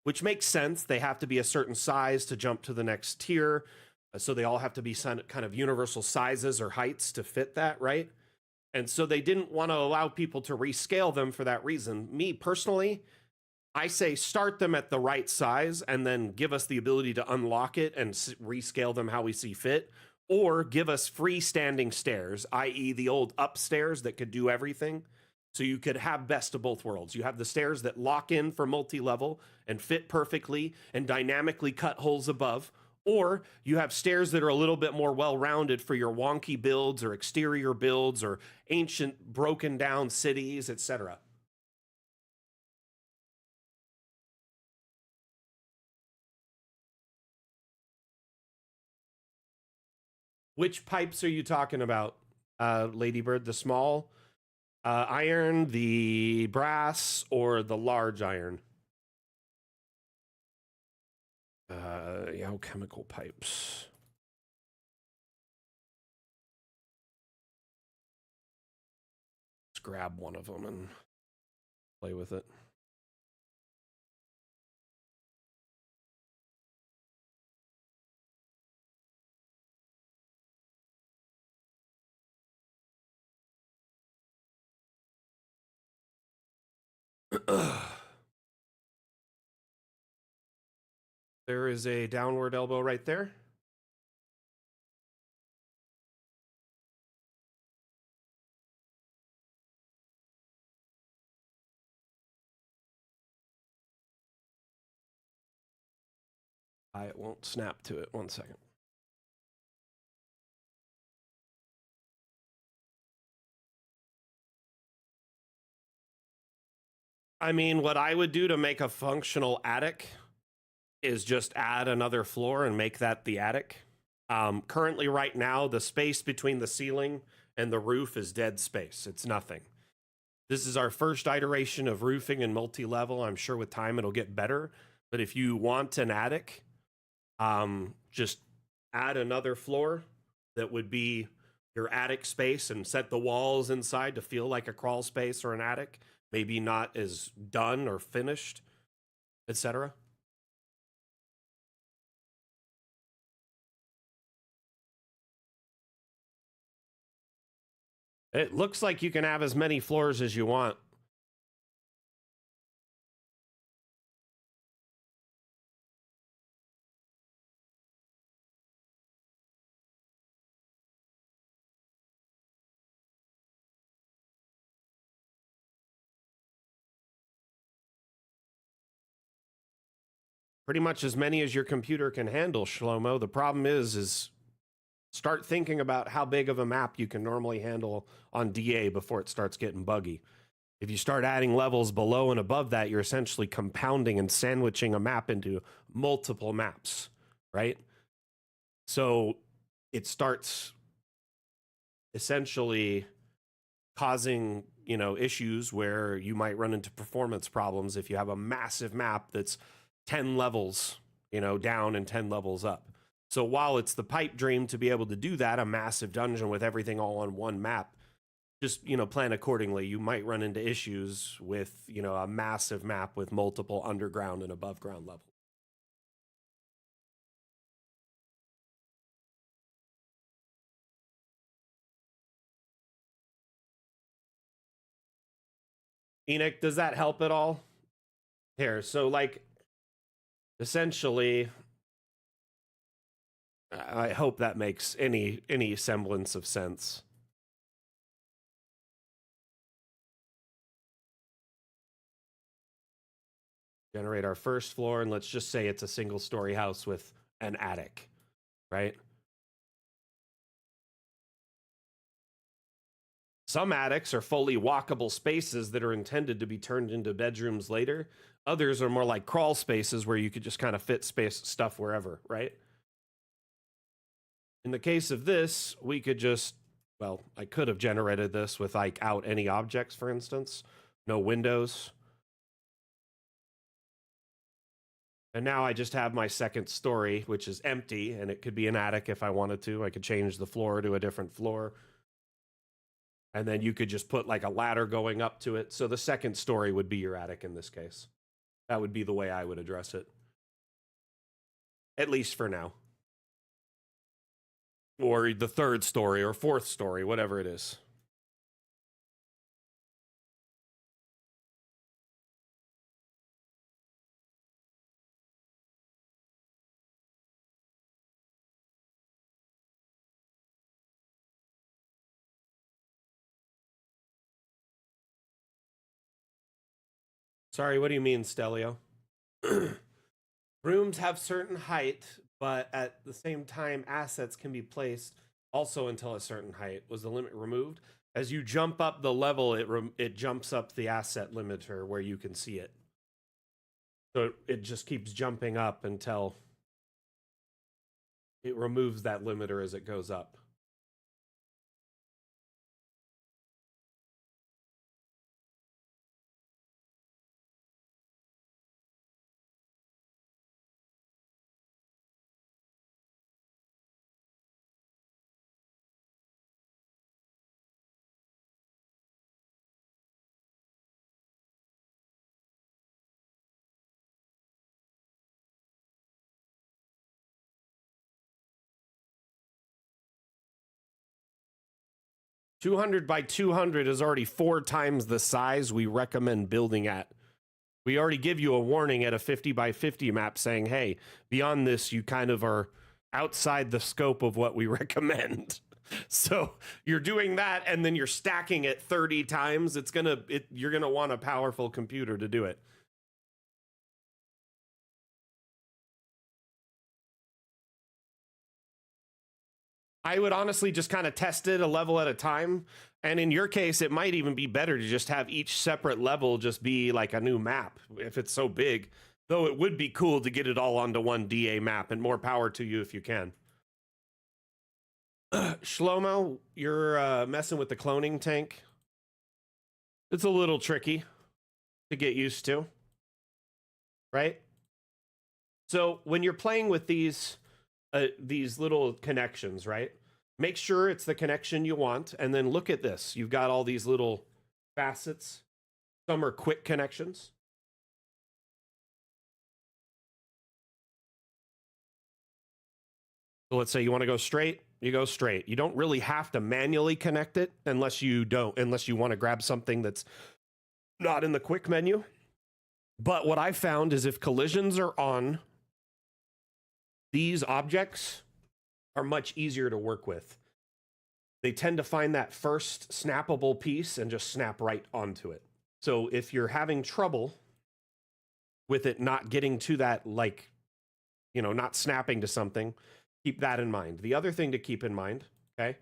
which makes sense. They have to be a certain size to jump to the next tier. So they all have to be kind of universal sizes or heights to fit that, right? And so they didn't want to allow people to rescale them for that reason. Me personally, I say start them at the right size and then give us the ability to unlock it and rescale them how we see fit, or give us freestanding stairs, i.e., the old upstairs that could do everything. So you could have best of both worlds. You have the stairs that lock in for multi-level and fit perfectly and dynamically cut holes above, or you have stairs that are a little bit more well-rounded for your wonky builds or exterior builds or ancient broken down cities, etc. Which pipes are you talking about, Ladybird? The small iron, the brass, or the large iron? Chemical pipes. grab one of them and play with it. There is a downward elbow right there. It won't snap to it. 1 second. I mean, what I would do to make a functional attic is just add another floor and make that the attic. Currently, right now, the space between the ceiling and the roof is dead space. It's nothing. This is our first iteration of roofing and multi-level. I'm sure with time it'll get better. But if you want an attic, just add another floor that would be your attic space and set the walls inside to feel like a crawl space or an attic. Maybe not as done or finished, etc. It looks like you can have as many floors as you want. Pretty much as many as your computer can handle, Shlomo. The problem is start thinking about how big of a map you can normally handle on DA before it starts getting buggy. If you start adding levels below and above that, you're essentially compounding and sandwiching a map into multiple maps, right? So it starts essentially causing, issues where you might run into performance problems if you have a massive map that's 10 levels, down and 10 levels up. So while it's the pipe dream to be able to do that, a massive dungeon with everything all on one map, just, plan accordingly. You might run into issues with, a massive map with multiple underground and above ground levels. Enoch, does that help at all? Here, so like essentially, I hope that makes any semblance of sense. Generate our first floor, and let's just say it's a single story house with an attic, right? Some attics are fully walkable spaces that are intended to be turned into bedrooms later. Others are more like crawl spaces where you could just kind of fit space stuff wherever, right? In the case of this, we could just, well, I could have generated this with like out any objects, for instance, no windows. And now I just have my second story, which is empty, and it could be an attic if I wanted to. I could change the floor to a different floor. And then you could just put like a ladder going up to it. So the second story would be your attic in this case. That would be the way I would address it. At least for now. Or the third story or fourth story, whatever it is. Sorry, what do you mean, Stelio? Rooms have certain height, but at the same time, assets can be placed also until a certain height. Was the limit removed? As you jump up the level, it jumps up the asset limiter where you can see it. So it just keeps jumping up until it removes that limiter as it goes up. 200 by 200 is already 4 times the size we recommend building at. We already give you a warning at a 50 by 50 map saying, hey, beyond this, you kind of are outside the scope of what we recommend. So you're doing that, and then you're stacking it 30 times. You're gonna want a powerful computer to do it. I would honestly just kind of test it a level at a time. And in your case, it might even be better to just have each separate level just be like a new map if it's so big. Though it would be cool to get it all onto one DA map, and more power to you if you can. Shlomo, you're messing with the cloning tank. It's a little tricky to get used to, right? So when you're playing with these little connections, right? Make sure it's the connection you want, and then look at this. You've got all these little facets. Some are quick connections. So let's say you want to go straight, you go straight. You don't really have to manually connect it unless you want to grab something that's not in the quick menu. But what I found is if collisions are on, these objects are much easier to work with. They tend to find that first snappable piece and just snap right onto it. So if you're having trouble with it not getting to that, like, not snapping to something, keep that in mind. The other thing to keep in mind, okay,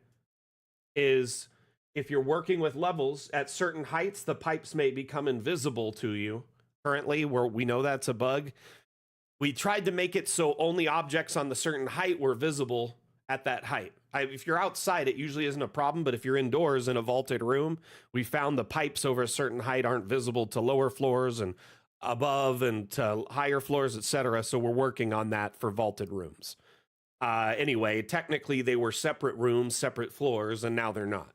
is if you're working with levels at certain heights, the pipes may become invisible to you. Currently, where we know that's a bug, we tried to make it so only objects on the certain height were visible at that height. If you're outside, it usually isn't a problem, but if you're indoors in a vaulted room, we found the pipes over a certain height aren't visible to lower floors and above and to higher floors, etc. So we're working on that for vaulted rooms. Anyway, technically they were separate rooms, separate floors, and now they're not.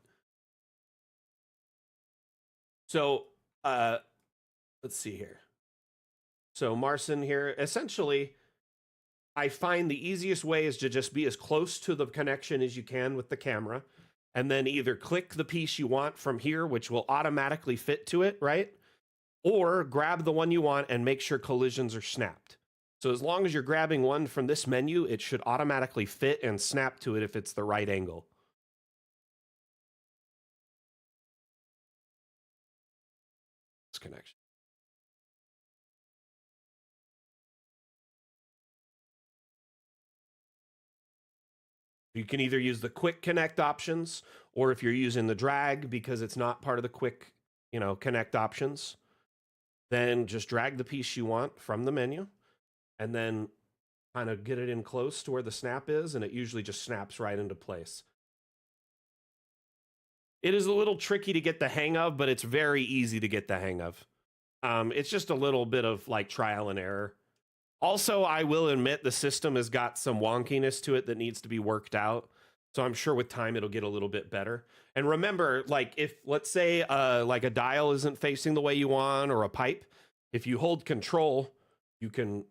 So let's see here. So Marcin here, essentially, I find the easiest way is to just be as close to the connection as you can with the camera, and then either click the piece you want from here, which will automatically fit to it, right? Or grab the one you want and make sure collisions are snapped. So as long as you're grabbing one from this menu, it should automatically fit and snap to it if it's the right angle. This connection. You can either use the quick connect options, or if you're using the drag because it's not part of the quick, connect options, then just drag the piece you want from the menu and then kind of get it in close to where the snap is, and it usually just snaps right into place. It is a little tricky to get the hang of, but it's very easy to get the hang of. It's just a little bit of like trial and error. Also, I will admit the system has got some wonkiness to it that needs to be worked out. So I'm sure with time it'll get a little bit better. And remember, like if let's say like a dial isn't facing the way you want, or a pipe, if you hold control, you can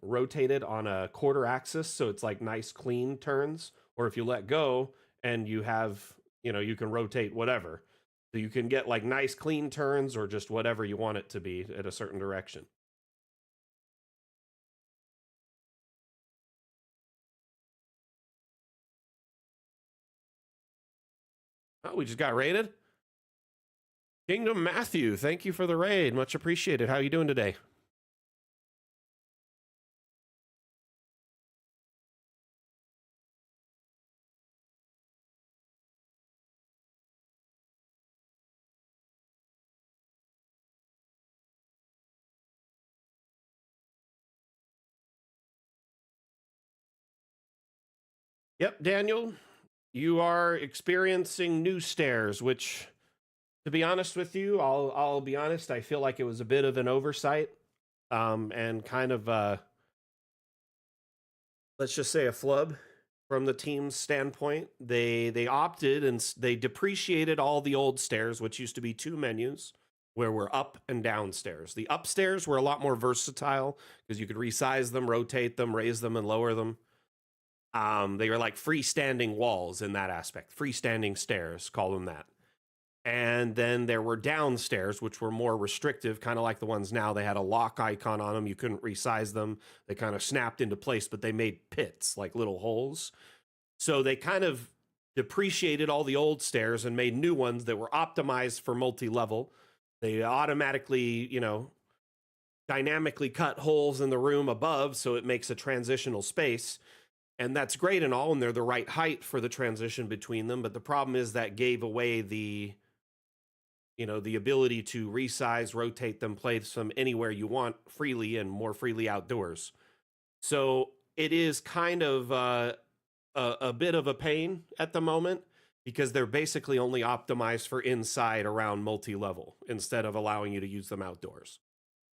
rotate it on a quarter axis, so it's like nice clean turns. Or if you let go and you have, you can rotate whatever. So you can get like nice clean turns or just whatever you want it to be at a certain direction. Oh, we just got raided. Kingdom Matthew, thank you for the raid. Much appreciated. How are you doing today? Yep, Daniel, you are experiencing new stairs, which, to be honest with you, I'll be honest, I feel like it was a bit of an oversight, and kind of let's just say a flub from the team's standpoint. They opted and they depreciated all the old stairs, which used to be 2 menus where we're up and downstairs. The upstairs were a lot more versatile because you could resize them, rotate them, raise them, and lower them. They were like freestanding walls in that aspect. Freestanding stairs, call them that. And then there were downstairs, which were more restrictive, kind of like the ones now. They had a lock icon on them. You couldn't resize them. They kind of snapped into place, but they made pits, like little holes. So they kind of depreciated all the old stairs and made new ones that were optimized for multi-level. They automatically, dynamically cut holes in the room above, so it makes a transitional space. And that's great and all, and they're the right height for the transition between them. But the problem is that gave away the ability to resize, rotate them, place them anywhere you want freely and more freely outdoors. So it is kind of a bit of a pain at the moment because they're basically only optimized for inside around multi-level instead of allowing you to use them outdoors.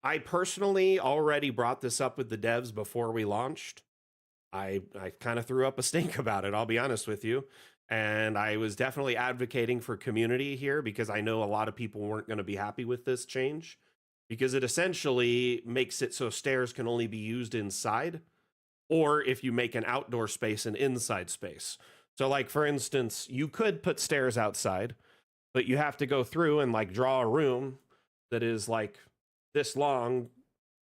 I personally already brought this up with the devs before we launched. I kind of threw up a stink about it, I'll be honest with you. And I was definitely advocating for community here because I know a lot of people weren't going to be happy with this change because it essentially makes it so stairs can only be used inside, or if you make an outdoor space an inside space. So like, for instance, you could put stairs outside, but you have to go through and like draw a room that is like this long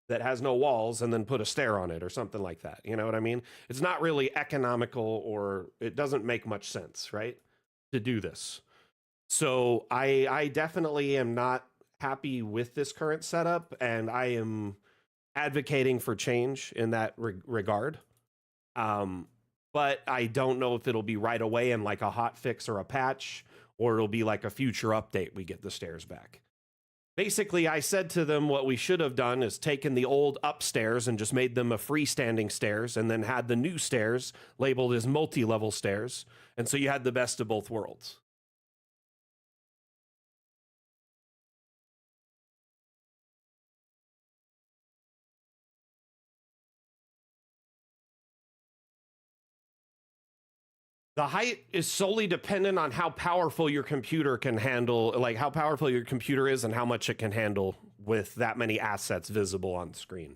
that has no walls and then put a stair on it or something like that. You know what I mean? It's not really economical, or it doesn't make much sense, right, to do this. So I definitely am not happy with this current setup, and I am advocating for change in that regard. But I don't know if it'll be right away in like a hot fix or a patch, or it'll be like a future update we get the stairs back. Basically, I said to them what we should have done is taken the old upstairs and just made them a freestanding stairs, and then had the new stairs labeled as multi-level stairs. And so you had the best of both worlds. The height is solely dependent on how powerful your computer can handle, like how powerful your computer is and how much it can handle with that many assets visible on screen.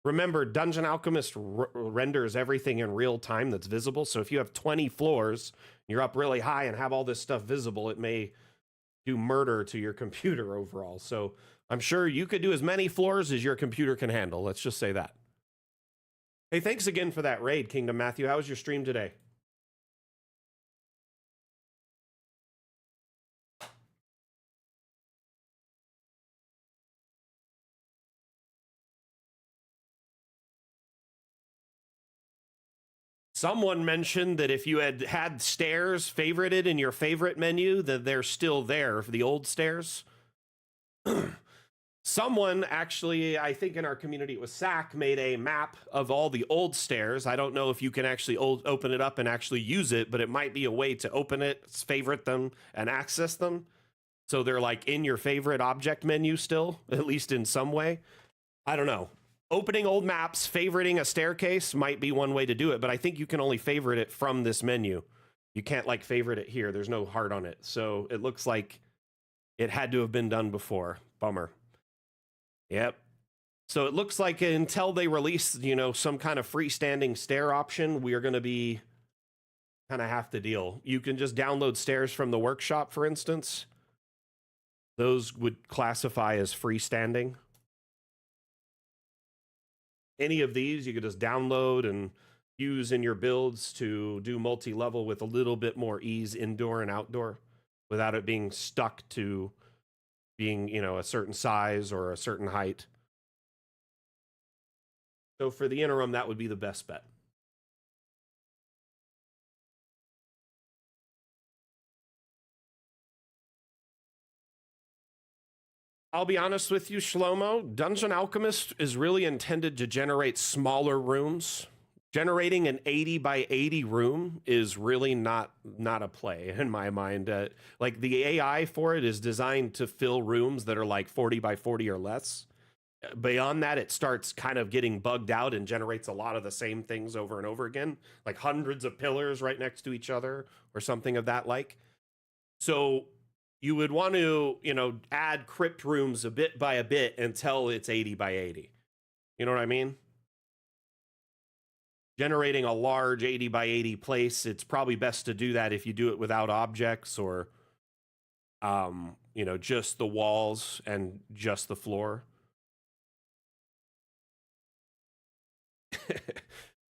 Remember, Dungeon Alchemist renders everything in real time that's visible. So if you have 20 floors, you're up really high and have all this stuff visible, it may do murder to your computer overall. So I'm sure you could do as many floors as your computer can handle. Let's just say that. Hey, thanks again for that raid, Kingdom Matthew. How was your stream today? Someone mentioned that if you had stairs favorited in your favorite menu, that they're still there for the old stairs. Someone actually, I think in our community, it was Sack, made a map of all the old stairs. I don't know if you can actually open it up and actually use it, but it might be a way to open it, favorite them, and access them. So they're like in your favorite object menu still, at least in some way. I don't know. Opening old maps, favoriting a staircase might be one way to do it, but I think you can only favorite it from this menu. You can't like favorite it here. There's no heart on it. So it looks like it had to have been done before. Bummer. Yep. So it looks like until they release, some kind of freestanding stair option, we are going to be kind of have to deal. You can just download stairs from the workshop, for instance. Those would classify as freestanding. Any of these you could just download and use in your builds to do multi-level with a little bit more ease indoor and outdoor without it being stuck to being, a certain size or a certain height. So for the interim, that would be the best bet. I'll be honest with you, Shlomo, Dungeon Alchemist is really intended to generate smaller rooms. Generating an 80 by 80 room is really not a play in my mind. Like the AI for it is designed to fill rooms that are like 40 by 40 or less. Beyond that, it starts kind of getting bugged out and generates a lot of the same things over and over again, like hundreds of pillars right next to each other or something of that like. So you would want to, add crypt rooms a bit by a bit until it's 80 by 80. You know what I mean? Generating a large 80 by 80 place, it's probably best to do that if you do it without objects or You know, just the walls and just the floor.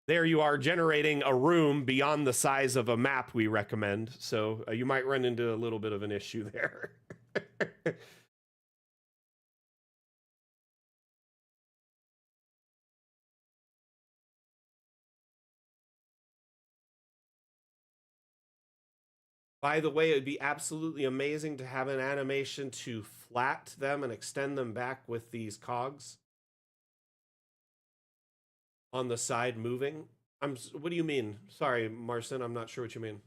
There you are generating a room beyond the size of a map we recommend. So you might run into a little bit of an issue there. By the way, it would be absolutely amazing to have an animation to flat them and extend them back with these cogs on the side moving. What do you mean? Sorry, Marcin, I'm not sure what you mean.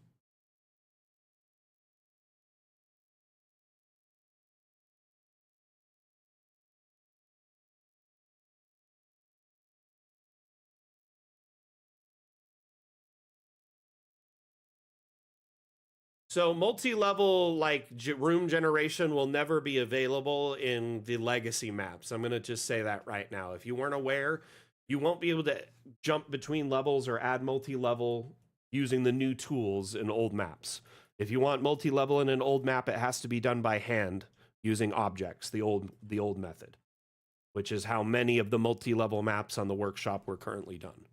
So multi-level like room generation will never be available in the legacy maps. I'm going to just say that right now. If you weren't aware, you won't be able to jump between levels or add multi-level using the new tools in old maps. If you want multi-level in an old map, it has to be done by hand using objects, the old method, which is how many of the multi-level maps on the workshop were currently done.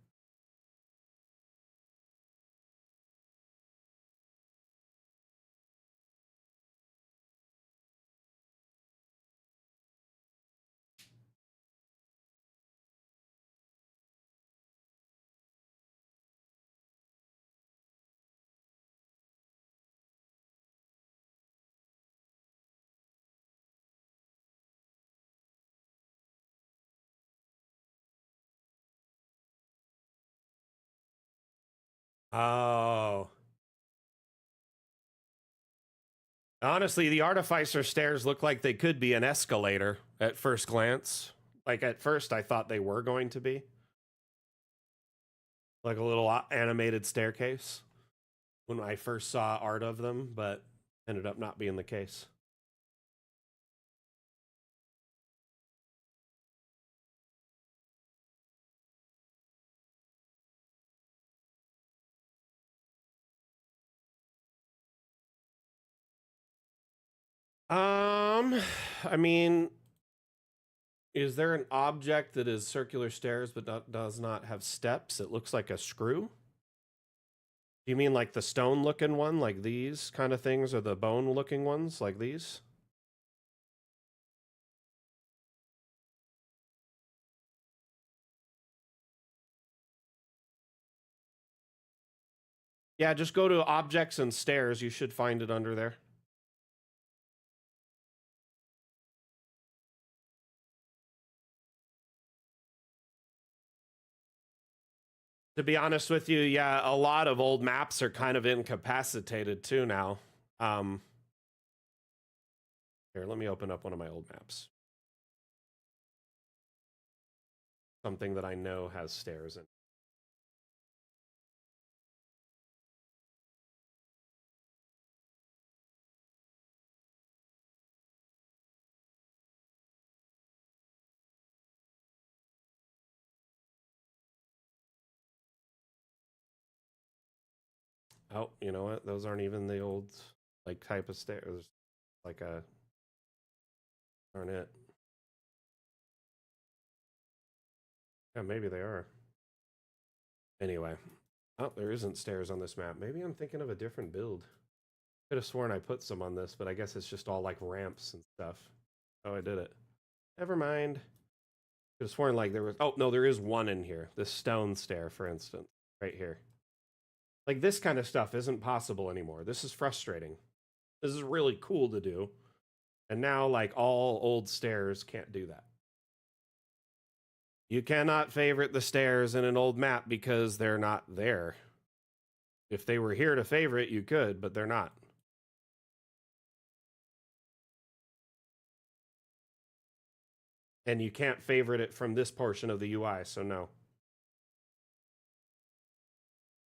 Oh. Honestly, the Artificer stairs look like they could be an escalator at first glance. Like at first, I thought they were going to be like a little animated staircase when I first saw art of them, but ended up not being the case. I mean, is there an object that is circular stairs but does not have steps? It looks like a screw. Do you mean like the stone looking one, like these kind of things, or the bone looking ones, like these? Yeah, just go to objects and stairs. You should find it under there. To be honest with you, yeah, a lot of old maps are kind of incapacitated too now. Here, let me open up one of my old maps. Something that I know has stairs in. Oh, you know what? Those aren't even the old like type of stairs. Like a aren't it? Yeah, maybe they are. Anyway. Oh, there isn't stairs on this map. Maybe I'm thinking of a different build. Could have sworn I put some on this, but I guess it's just all like ramps and stuff. Oh, I did it. Never mind. Could have sworn like there was. Oh no, there is one in here. This stone stair, for instance, right here. Like this kind of stuff isn't possible anymore. This is frustrating. This is really cool to do, and now like all old stairs can't do that. You cannot favorite the stairs in an old map because they're not there. If they were here to favorite, you could, but they're not. And you can't favorite it from this portion of the UI, so no.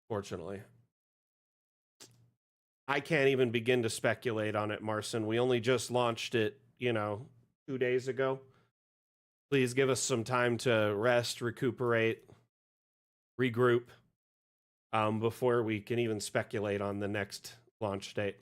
Fortunately. I can't even begin to speculate on it, Marcin. We only just launched it, 2 days ago. Please give us some time to rest, recuperate, regroup, before we can even speculate on the next launch date.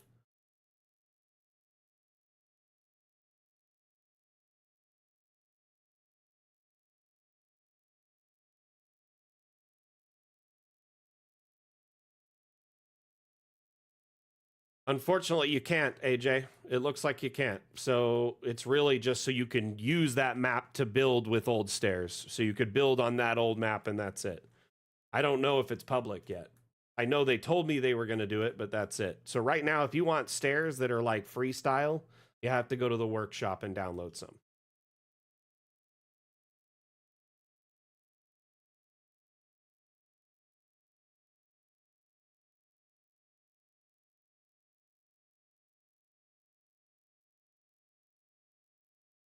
Unfortunately, you can't, AJ. It looks like you can't. So it's really just so you can use that map to build with old stairs. So you could build on that old map and that's it. I don't know if it's public yet. I know they told me they were going to do it, but that's it. So right now, if you want stairs that are like freestyle, you have to go to the workshop and download some.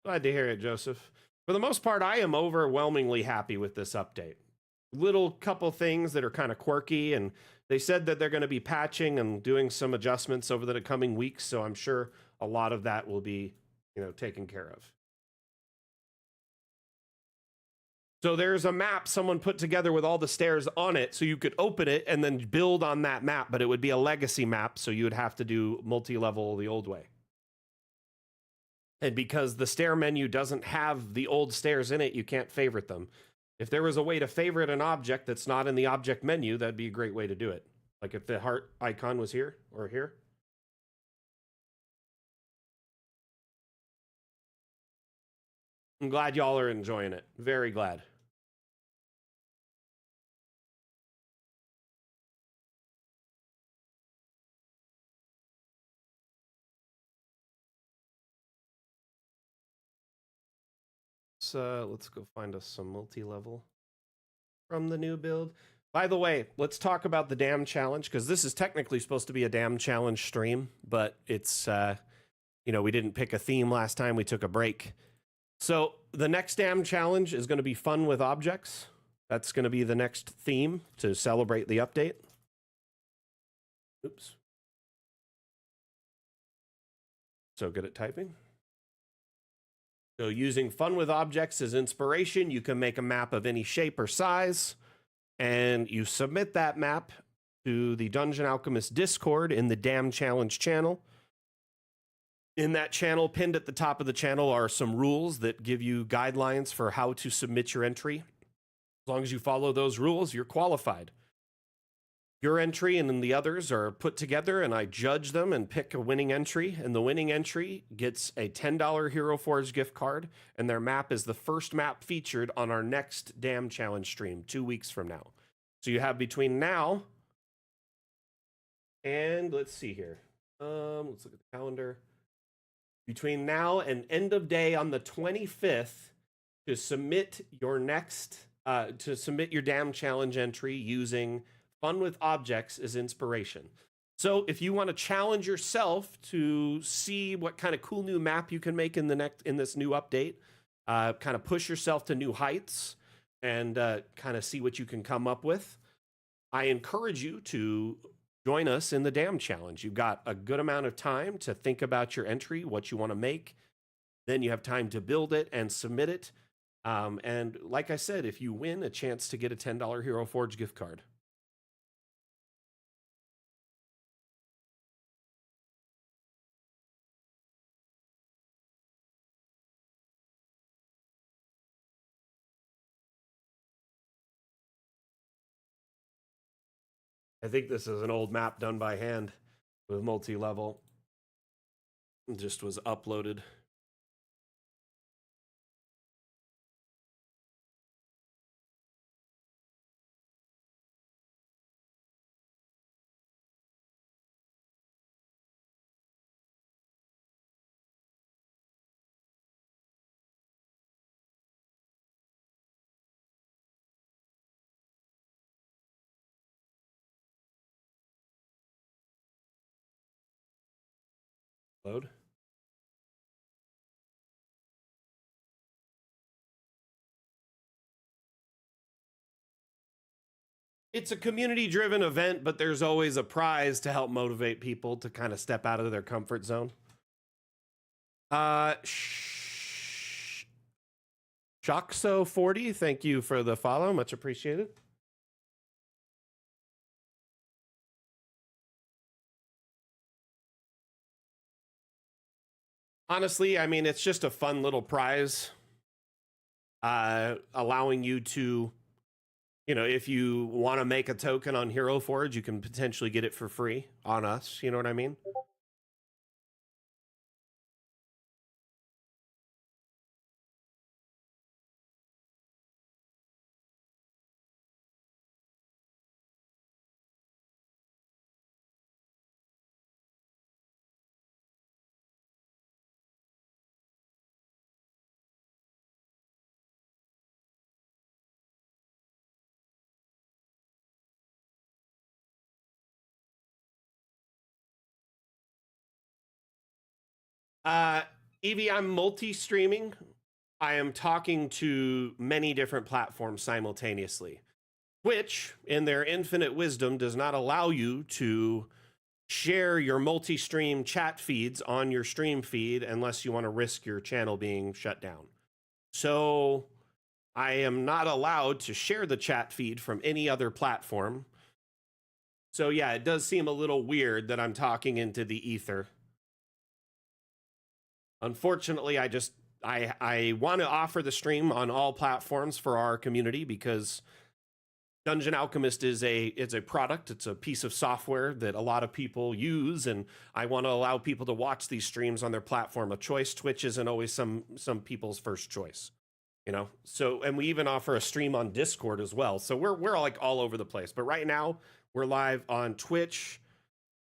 Glad to hear it, Joseph. For the most part, I am overwhelmingly happy with this update. Little couple things that are kind of quirky, and they said that they're going to be patching and doing some adjustments over the coming weeks, so I'm sure a lot of that will be, taken care of. So there's a map someone put together with all the stairs on it, so you could open it and then build on that map, but it would be a legacy map, so you would have to do multi-level the old way. And because the stair menu doesn't have the old stairs in it, you can't favorite them. If there was a way to favorite an object that's not in the object menu, that'd be a great way to do it. Like if the heart icon was here or here. I'm glad y'all are enjoying it. Very glad. So let's go find us some multi-level from the new build. By the way, let's talk about the dam challenge, because this is technically supposed to be a dam challenge stream, but it's, we didn't pick a theme last time. We took a break. So the next dam challenge is going to be fun with objects. That's going to be the next theme to celebrate the update. Oops. So good at typing. So using fun with objects as inspiration, you can make a map of any shape or size, and you submit that map to the Dungeon Alchemist Discord in the Dam Challenge channel. In that channel, pinned at the top of the channel, are some rules that give you guidelines for how to submit your entry. As long as you follow those rules, you're qualified. Your entry and then the others are put together, and I judge them and pick a winning entry. And the winning entry gets a $10 Hero Forge gift card, and their map is the first map featured on our next Dam Challenge stream 2 weeks from now. So you have between now and let's see here. Let's look at the calendar. Between now and end of day on the 25th to submit your Dam Challenge entry using Fun with Objects as inspiration. So if you want to challenge yourself to see what kind of cool new map you can make in this new update, kind of push yourself to new heights and kind of see what you can come up with, I encourage you to join us in the Dam Challenge. You've got a good amount of time to think about your entry, what you want to make. Then you have time to build it and submit it. And like I said, if you win, a chance to get a $10 Hero Forge gift card. I think this is an old map done by hand with multi-level. It just was uploaded. Load. It's a community-driven event, but there's always a prize to help motivate people to kind of step out of their comfort zone. Shoxo40, thank you for the follow. Much appreciated. Honestly, I mean, it's just a fun little prize, allowing you to, if you want to make a token on Hero Forge, you can potentially get it for free on us. You know what I mean? Uh, Evie, I'm multi-streaming. I am talking to many different platforms simultaneously. Twitch, in their infinite wisdom, does not allow you to share your multi-stream chat feeds on your stream feed unless you want to risk your channel being shut down. So I am not allowed to share the chat feed from any other platform. So yeah, it does seem a little weird that I'm talking into the ether. Unfortunately, I want to offer the stream on all platforms for our community because Dungeon Alchemist is a product. It's a piece of software that a lot of people use, and I want to allow people to watch these streams on their platform of choice. Twitch isn't always some people's first choice, you know. So, and we even offer a stream on Discord as well. So we're like all over the place. But right now we're live on Twitch,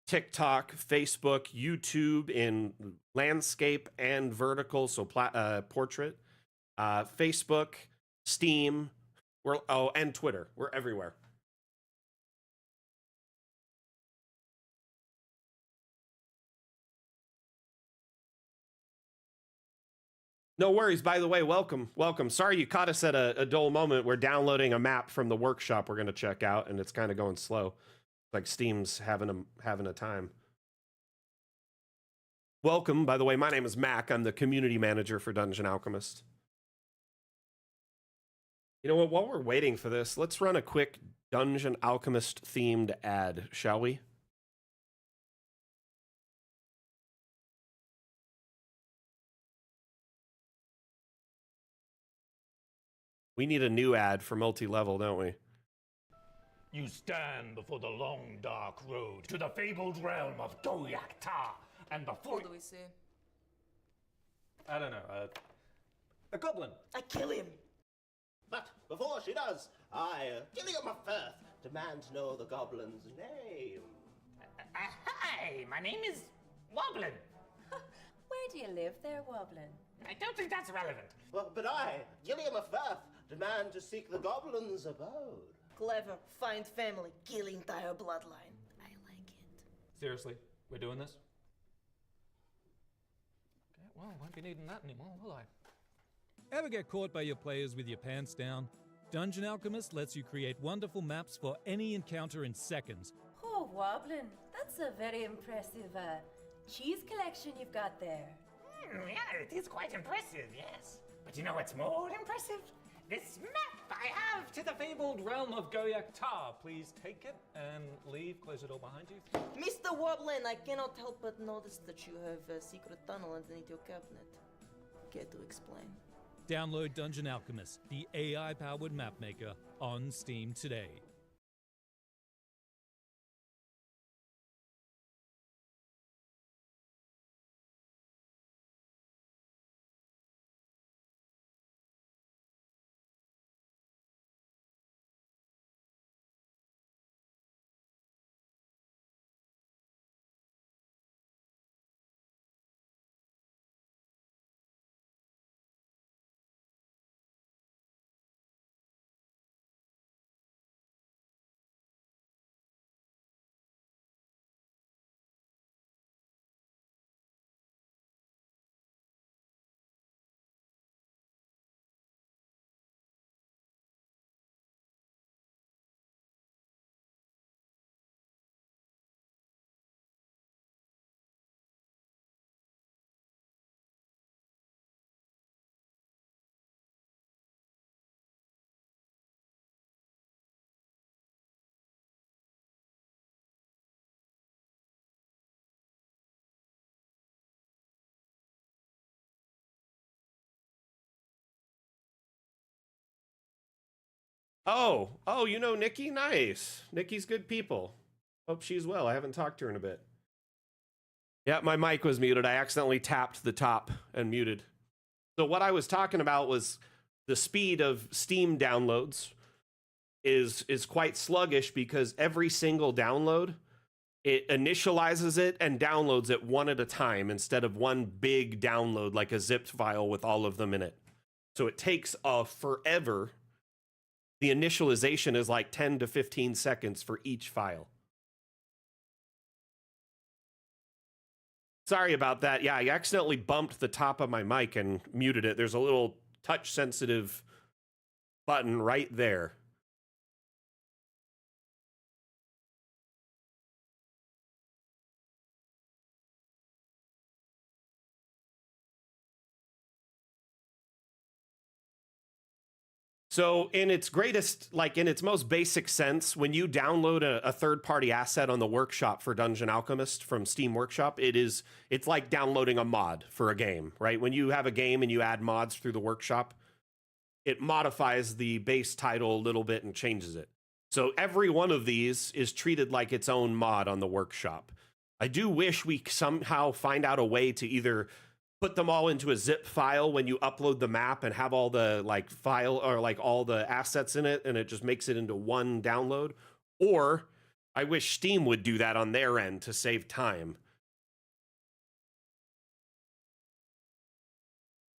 TikTok, Facebook, YouTube in landscape and vertical, so portrait, Facebook, Steam. And Twitter. We're everywhere. No worries. By the way, welcome. Sorry you caught us at a dull moment. We're downloading a map from the workshop we're going to check out, and it's kind of going slow. Like Steam's having a time. Welcome. By the way, my name is Mac. I'm the community manager for Dungeon Alchemist. You know what? While we're waiting for this, let's run a quick Dungeon Alchemist themed ad, shall we? We need a new ad for multi-level, don't we? You stand before the long, dark road to the fabled realm of Goyak Ta, and before What do we see? I don't know, a goblin. I kill him. But before she does, I, Gilliam of Firth, demand to know the goblin's name. Hi, my name is Woblin. Where do you live there, Woblin? I don't think that's relevant. Well, but I, Gilliam of Firth, demand to seek the goblin's abode. Clever. Find family. Kill entire bloodline. I like it. Seriously, we're doing this? Okay, well, won't be needing that anymore, will I? Ever get caught by your players with your pants down? Dungeon Alchemist lets you create wonderful maps for any encounter in seconds. Oh, Woblin, that's a very impressive cheese collection you've got there. Yeah, it is quite impressive, yes. But you know what's more impressive? This map I have to the fabled realm of Goyak Ta. Please take it and leave. Close the door behind you. Mr. Woblin, I cannot help but notice that you have a secret tunnel underneath your cabinet. Care to explain? Download Dungeon Alchemist, the AI-powered map maker, on Steam today. Oh, you know Nikki? Nice. Nikki's good people. Hope she's well. I haven't talked to her in a bit. Yeah, my mic was muted. I accidentally tapped the top and muted. So what I was talking about was the speed of Steam downloads is quite sluggish because every single download, it initializes it and downloads it one at a time instead of one big download like a zipped file with all of them in it. So it takes forever. The initialization is like 10 to 15 seconds for each file. Sorry about that. Yeah, I accidentally bumped the top of my mic and muted it. There's a little touch sensitive button right there. So in its greatest, like in its most basic sense, when you download a third-party asset on the workshop for Dungeon Alchemist from Steam Workshop, it's like downloading a mod for a game, right? When you have a game and you add mods through the workshop, it modifies the base title a little bit and changes it. So every one of these is treated like its own mod on the workshop. I do wish we somehow find out a way to either put them all into a zip file when you upload the map and have all the like file or like all the assets in it, and it just makes it into one download. Or I wish Steam would do that on their end to save time.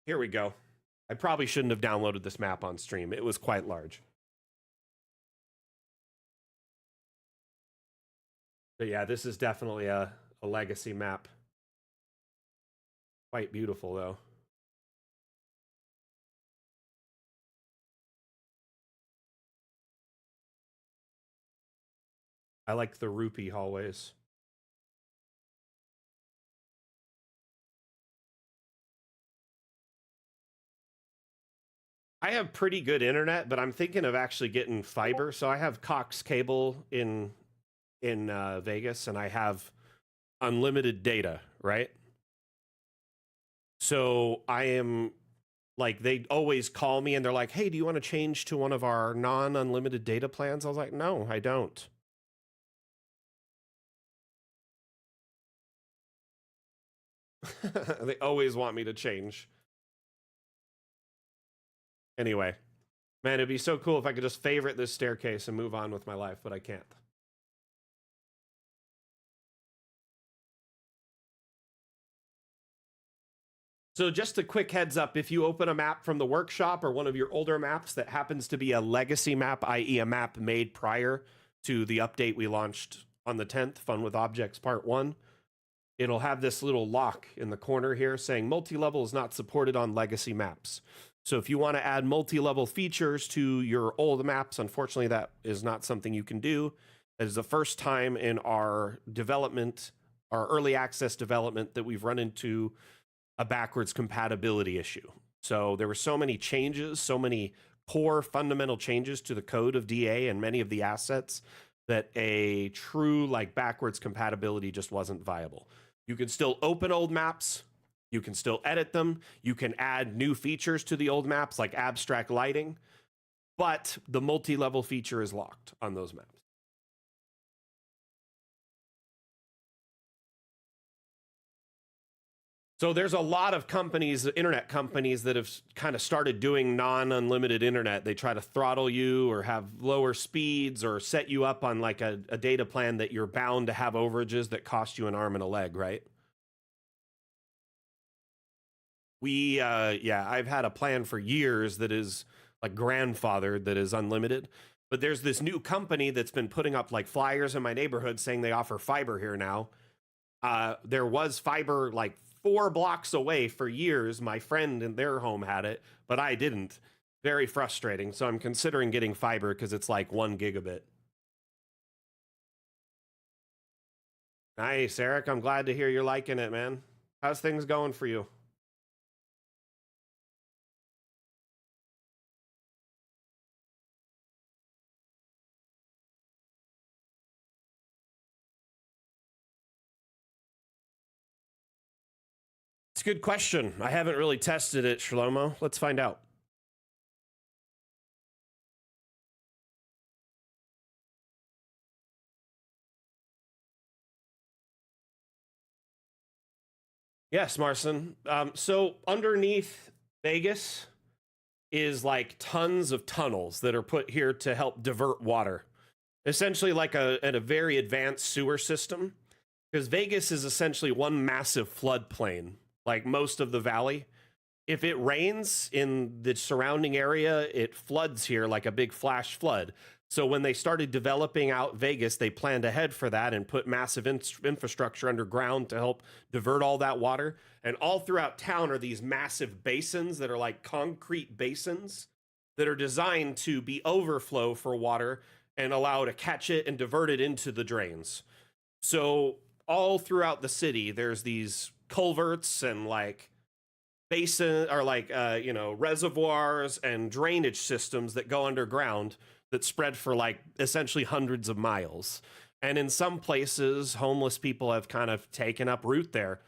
Here we go. I probably shouldn't have downloaded this map on stream. It was quite large. But yeah, this is definitely a legacy map. Quite beautiful, though. I like the rupee hallways. I have pretty good internet, but I'm thinking of actually getting fiber. So I have Cox cable in Vegas, and I have unlimited data, right? So I am like, they always call me and they're like, hey, do you want to change to one of our non-unlimited data plans? I was like, no, I don't. They always want me to change. Anyway, man, it'd be so cool if I could just favorite this staircase and move on with my life, but I can't. So just a quick heads up, if you open a map from the workshop or one of your older maps that happens to be a legacy map, i.e. a map made prior to the update we launched on the 10th, Fun with Objects Part 1, it'll have this little lock in the corner here saying multi-level is not supported on legacy maps. So if you want to add multi-level features to your old maps, unfortunately that is not something you can do. It is the first time in our development, our early access development, that we've run into a backwards compatibility issue. So there were so many changes, so many core fundamental changes to the code of DA and many of the assets that a true like backwards compatibility just wasn't viable. You can still open old maps, you can still edit them, you can add new features to the old maps like abstract lighting, but the multi-level feature is locked on those maps. So there's a lot of companies, internet companies, that have kind of started doing non-unlimited internet. They try to throttle you or have lower speeds or set you up on like a data plan that you're bound to have overages that cost you an arm and a leg, right? I've had a plan for years that is like grandfathered, that is unlimited. But there's this new company that's been putting up like flyers in my neighborhood saying they offer fiber here now. There was fiber like 4 blocks away for years. My friend in their home had it, but I didn't. Very frustrating. So I'm considering getting fiber because it's like 1 gigabit. Nice, Eric. I'm glad to hear you're liking it, man. How's things going for you? It's a good question. I haven't really tested it, Shlomo. Let's find out. Yes, Marson. So underneath Vegas is like tons of tunnels that are put here to help divert water. Essentially like a very advanced sewer system. Because Vegas is essentially one massive floodplain, like most of the valley. If it rains in the surrounding area, it floods here like a big flash flood. So when they started developing out Vegas, they planned ahead for that and put massive infrastructure underground to help divert all that water. And all throughout town are these massive basins that are like concrete basins that are designed to be overflow for water and allow to catch it and divert it into the drains. So all throughout the city, there's these culverts and like basin or like reservoirs and drainage systems that go underground that spread for like essentially hundreds of miles. And in some places, homeless people have kind of taken up root there.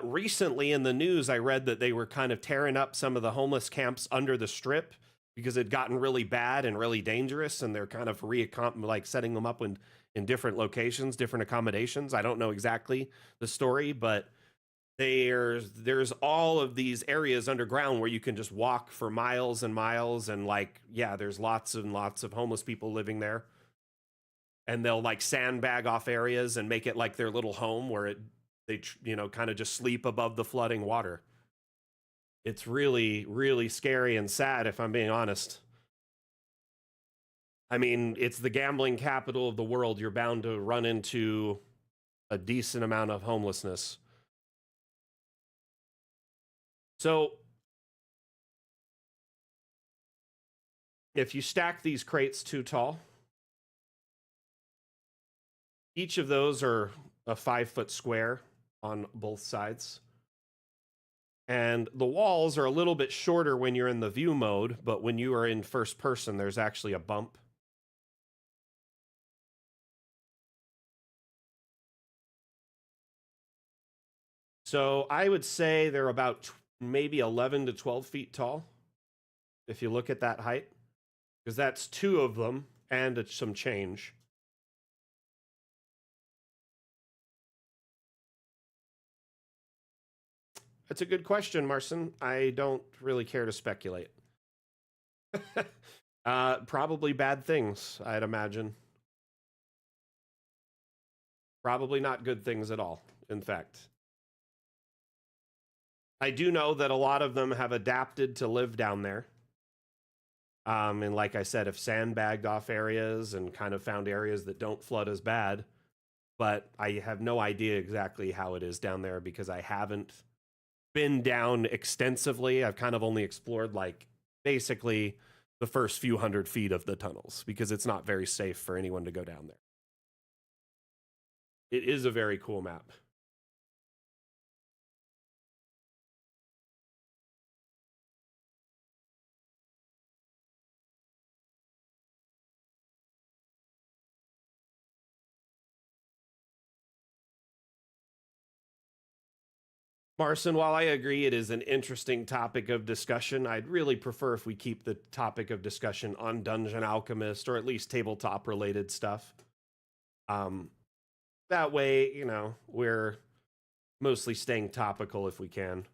Recently in the news, I read that they were kind of tearing up some of the homeless camps under the strip because it had gotten really bad and really dangerous, and they're kind of setting them up in different locations, different accommodations. I don't know exactly the story, but there's all of these areas underground where you can just walk for miles and miles, and like, yeah, there's lots and lots of homeless people living there, and they'll like sandbag off areas and make it like their little home where they kind of just sleep above the flooding water. It's really, really scary and sad, if I'm being honest. I mean, it's the gambling capital of the world. You're bound to run into a decent amount of homelessness. So if you stack these crates too tall, each of those are a 5-foot square on both sides. And the walls are a little bit shorter when you're in the view mode, but when you are in first person, there's actually a bump. So I would say they're about maybe 11 to 12 feet tall, if you look at that height, because that's 2 of them and some change. That's a good question, Marcin. I don't really care to speculate. Probably bad things, I'd imagine. Probably not good things at all, in fact. I do know that a lot of them have adapted to live down there. And like I said, have sandbagged off areas and kind of found areas that don't flood as bad. But I have no idea exactly how it is down there because I haven't been down extensively. I've kind of only explored like basically the first few hundred feet of the tunnels because it's not very safe for anyone to go down there. It is a very cool map. Marcin, while I agree it is an interesting topic of discussion, I'd really prefer if we keep the topic of discussion on Dungeon Alchemist or at least tabletop related stuff. That way, we're mostly staying topical if we can.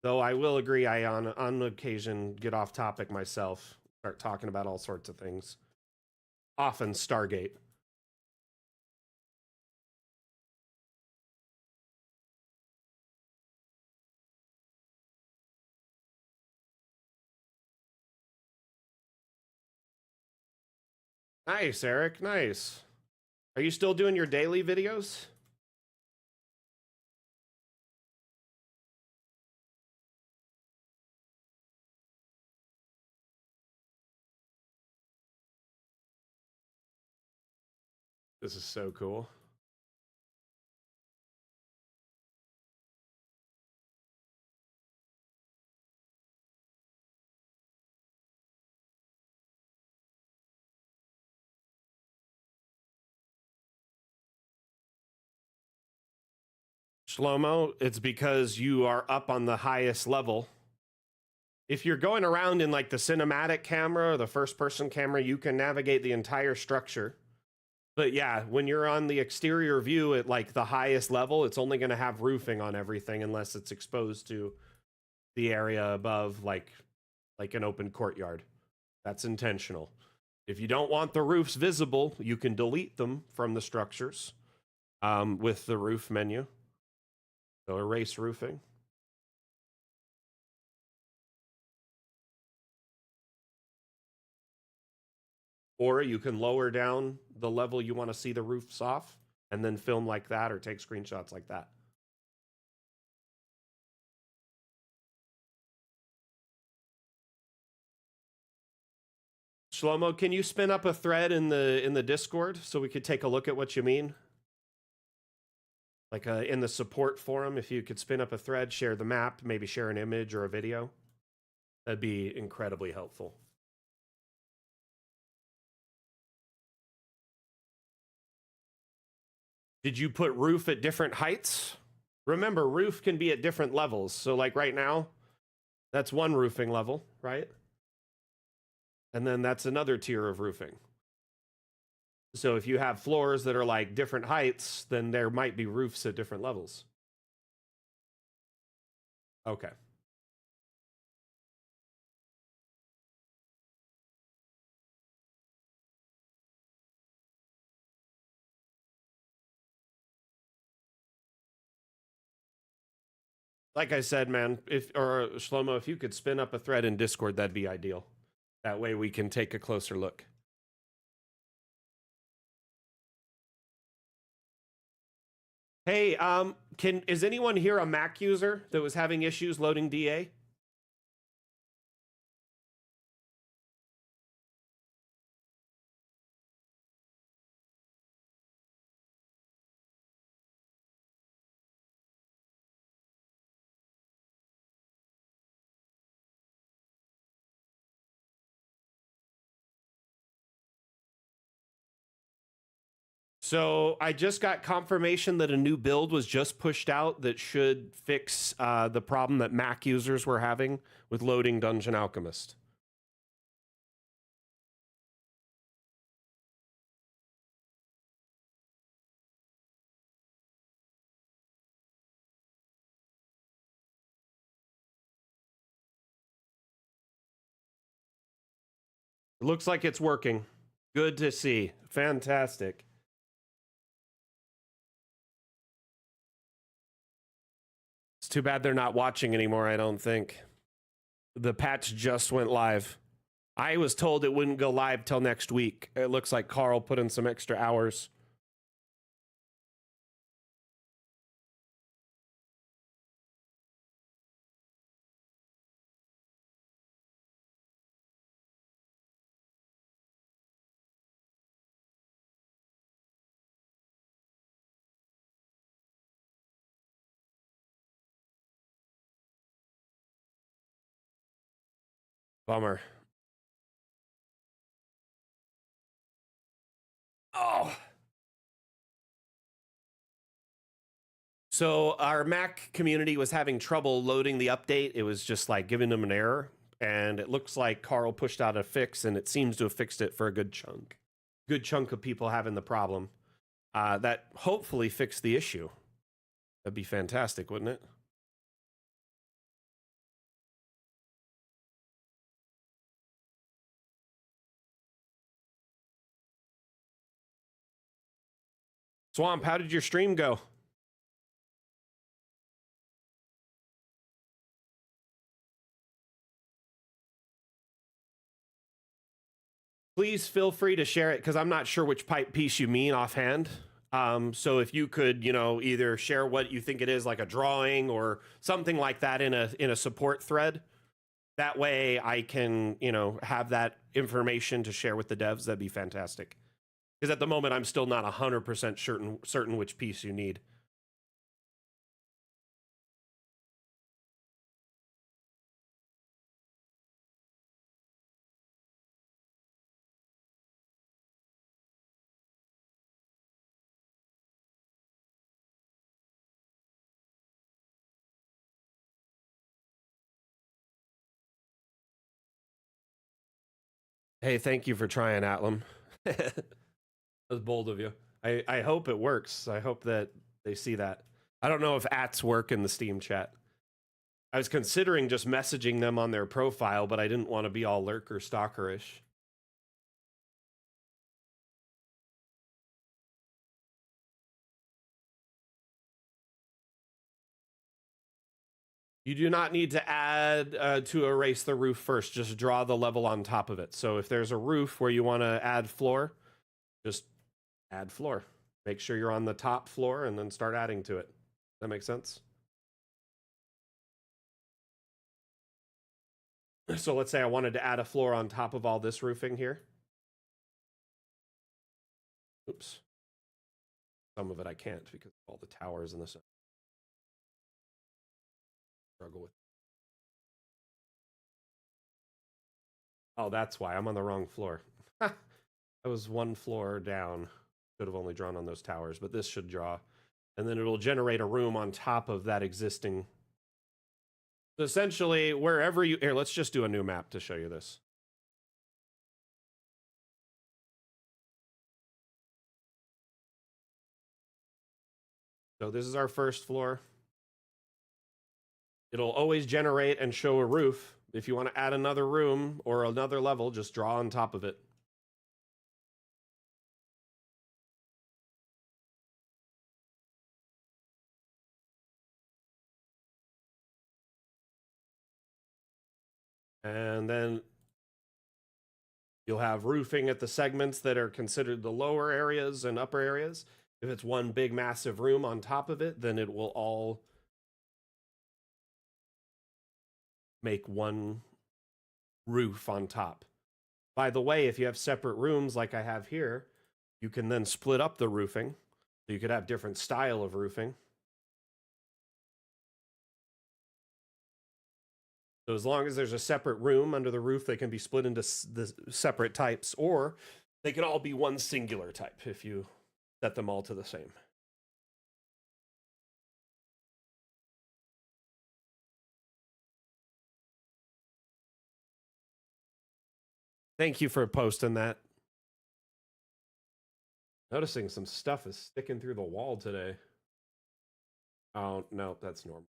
Though I will agree, I on occasion get off topic myself, start talking about all sorts of things. Often Stargate. Nice, Eric. Nice. Are you still doing your daily videos? This is so cool. Shlomo, it's because you are up on the highest level. If you're going around in like the cinematic camera or the first person camera, you can navigate the entire structure. But yeah, when you're on the exterior view at like the highest level, it's only going to have roofing on everything unless it's exposed to the area above, like an open courtyard. That's intentional. If you don't want the roofs visible, you can delete them from the structures with the roof menu. So erase roofing. Or you can lower down the level you want to see the roofs off and then film like that or take screenshots like that. Shlomo, can you spin up a thread in the Discord so we could take a look at what you mean? Like in the support forum, if you could spin up a thread, share the map, maybe share an image or a video, that'd be incredibly helpful. Did you put roof at different heights? Remember, roof can be at different levels. So like right now, that's one roofing level, right? And then that's another tier of roofing. So if you have floors that are like different heights, then there might be roofs at different levels. Okay. Like I said, man, or Shlomo, if you could spin up a thread in Discord, that'd be ideal. That way we can take a closer look. Hey, is anyone here a Mac user that was having issues loading DA? So I just got confirmation that a new build was just pushed out that should fix the problem that Mac users were having with loading Dungeon Alchemist. It looks like it's working. Good to see. Fantastic. It's too bad they're not watching anymore, I don't think. The patch just went live. I was told it wouldn't go live till next week. It looks like Carl put in some extra hours. Bummer. Oh. So our Mac community was having trouble loading the update. It was just like giving them an error. And it looks like Carl pushed out a fix, and it seems to have fixed it for a good chunk. Good chunk of people having the problem. That hopefully fixed the issue. That'd be fantastic, wouldn't it? Swamp, how did your stream go? Please feel free to share it because I'm not sure which pipe piece you mean offhand. So if you could, either share what you think it is, like a drawing or something like that in a support thread. That way I can, have that information to share with the devs. That'd be fantastic. Because at the moment, I'm still not 100% certain which piece you need. Hey, thank you for trying, Atlam. That was bold of you. I hope it works. I hope that they see that. I don't know if ats work in the Steam chat. I was considering just messaging them on their profile, but I didn't want to be all lurker stalkerish. You do not need to add to erase the roof first. Just draw the level on top of it. So if there's a roof where you want to add floor, just add floor. Make sure you're on the top floor and then start adding to it. That makes sense? So let's say I wanted to add a floor on top of all this roofing here. Oops. Some of it I can't because of all the towers in this. Struggle with. Oh, that's why I'm on the wrong floor. I was one floor down. Should have only drawn on those towers, but this should draw. And then it'll generate a room on top of that existing. So essentially, wherever you... Here, let's just do a new map to show you this. So this is our first floor. It'll always generate and show a roof. If you want to add another room or another level, just draw on top of it. And then you'll have roofing at the segments that are considered the lower areas and upper areas. If it's one big massive room on top of it, then it will all make one roof on top. By the way, if you have separate rooms like I have here, you can then split up the roofing. So you could have different style of roofing. So as long as there's a separate room under the roof, they can be split into the separate types, or they can all be one singular type if you set them all to the same. Thank you for posting that. Noticing some stuff is sticking through the wall today. Oh, no, that's normal.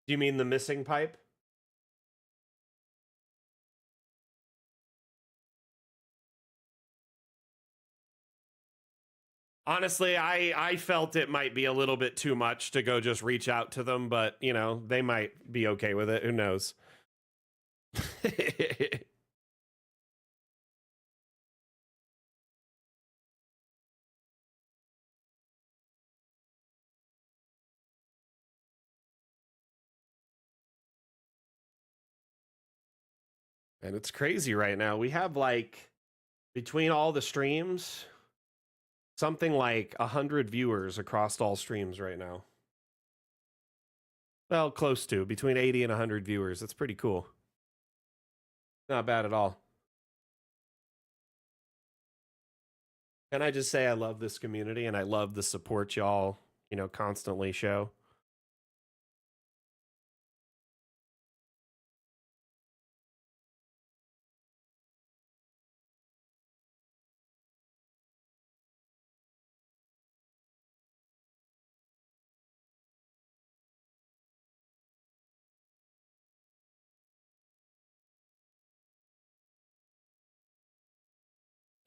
Do you mean the missing pipe? Honestly, I felt it might be a little bit too much to go just reach out to them, but, you know, they might be okay with it. Who knows? And it's crazy right now. We have, like, between all the streams, something like 100 viewers across all streams right now. Well, close to, between 80 and 100 viewers. That's pretty cool. Not bad at all. Can I just say I love this community and I love the support y'all, you know, constantly show.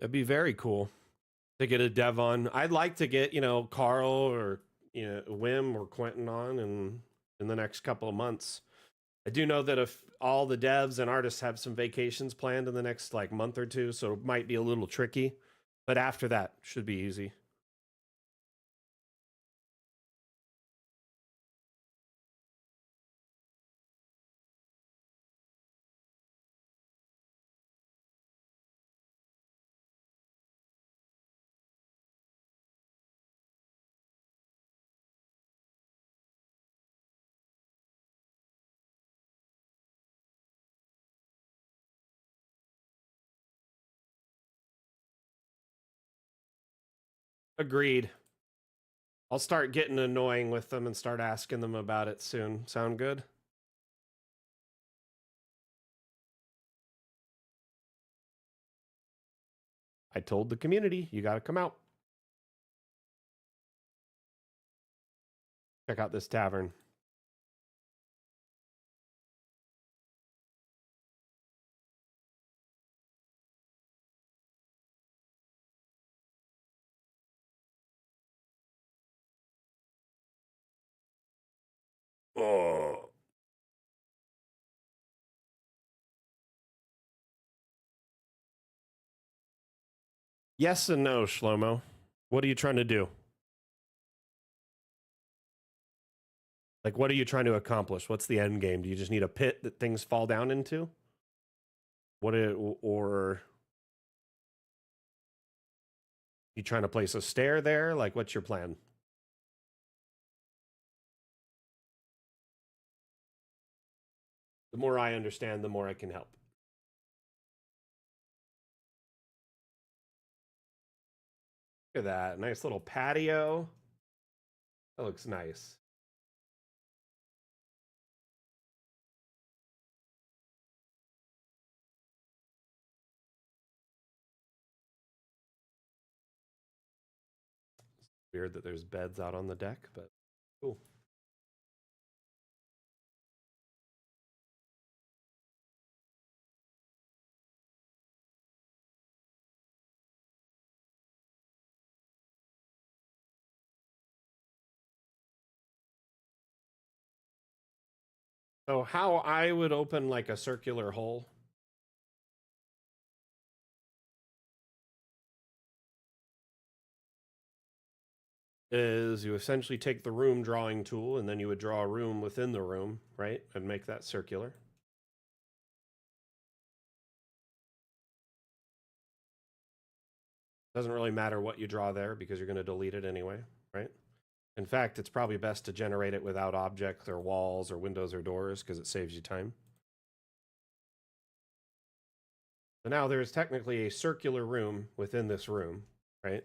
It'd be very cool to get a dev on. I'd like to get, you know, Carl or, you know, Wim or Quentin on in the next couple of months. I do know that if all the devs and artists have some vacations planned in the next like month or two, so it might be a little tricky, but after that should be easy. Agreed. I'll start getting annoying with them and start asking them about it soon. Sound good? I told the community, you got to come out. Check out this tavern. Yes and no, Shlomo. What are you trying to do? Like, what are you trying to accomplish? What's the end game? Do you just need a pit that things fall down into? Or you trying to place a stair there? Like, what's your plan? The more I understand, the more I can help. Look at that. Nice little patio. That looks nice. Weird that there's beds out on the deck, but cool. So how I would open like a circular hole is you essentially take the room drawing tool and then you would draw a room within the room, right? And make that circular. Doesn't really matter what you draw there because you're going to delete it anyway, right? In fact, it's probably best to generate it without objects or walls or windows or doors because it saves you time. So now there's technically a circular room within this room, right?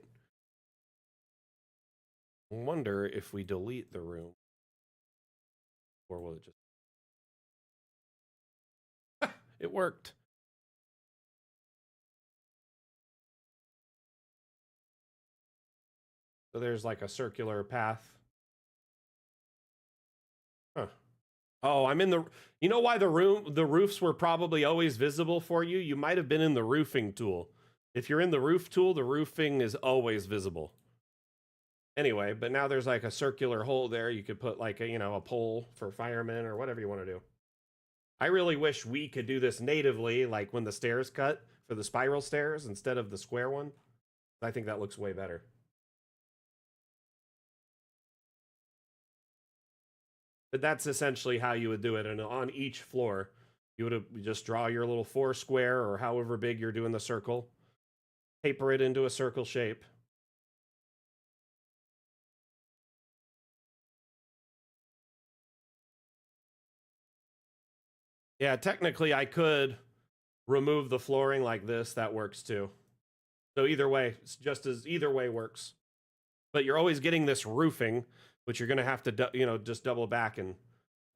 I wonder if we delete the room, or will it just... It worked. So there's like a circular path. Huh. Oh, I'm in the... You know why the roofs were probably always visible for you? You might have been in the roofing tool. If you're in the roof tool, the roofing is always visible. Anyway, but now there's like a circular hole there. You could put like a, a pole for firemen or whatever you want to do. I really wish we could do this natively, like when the stairs cut for the spiral stairs instead of the square one. I think that looks way better. But that's essentially how you would do it. And on each floor, you would just draw your little 4 square or however big you're doing the circle, taper it into a circle shape. Yeah, technically I could remove the flooring like this. That works too. So either way, it's just as either way works. But you're always getting this roofing, which you're going to have to, just double back and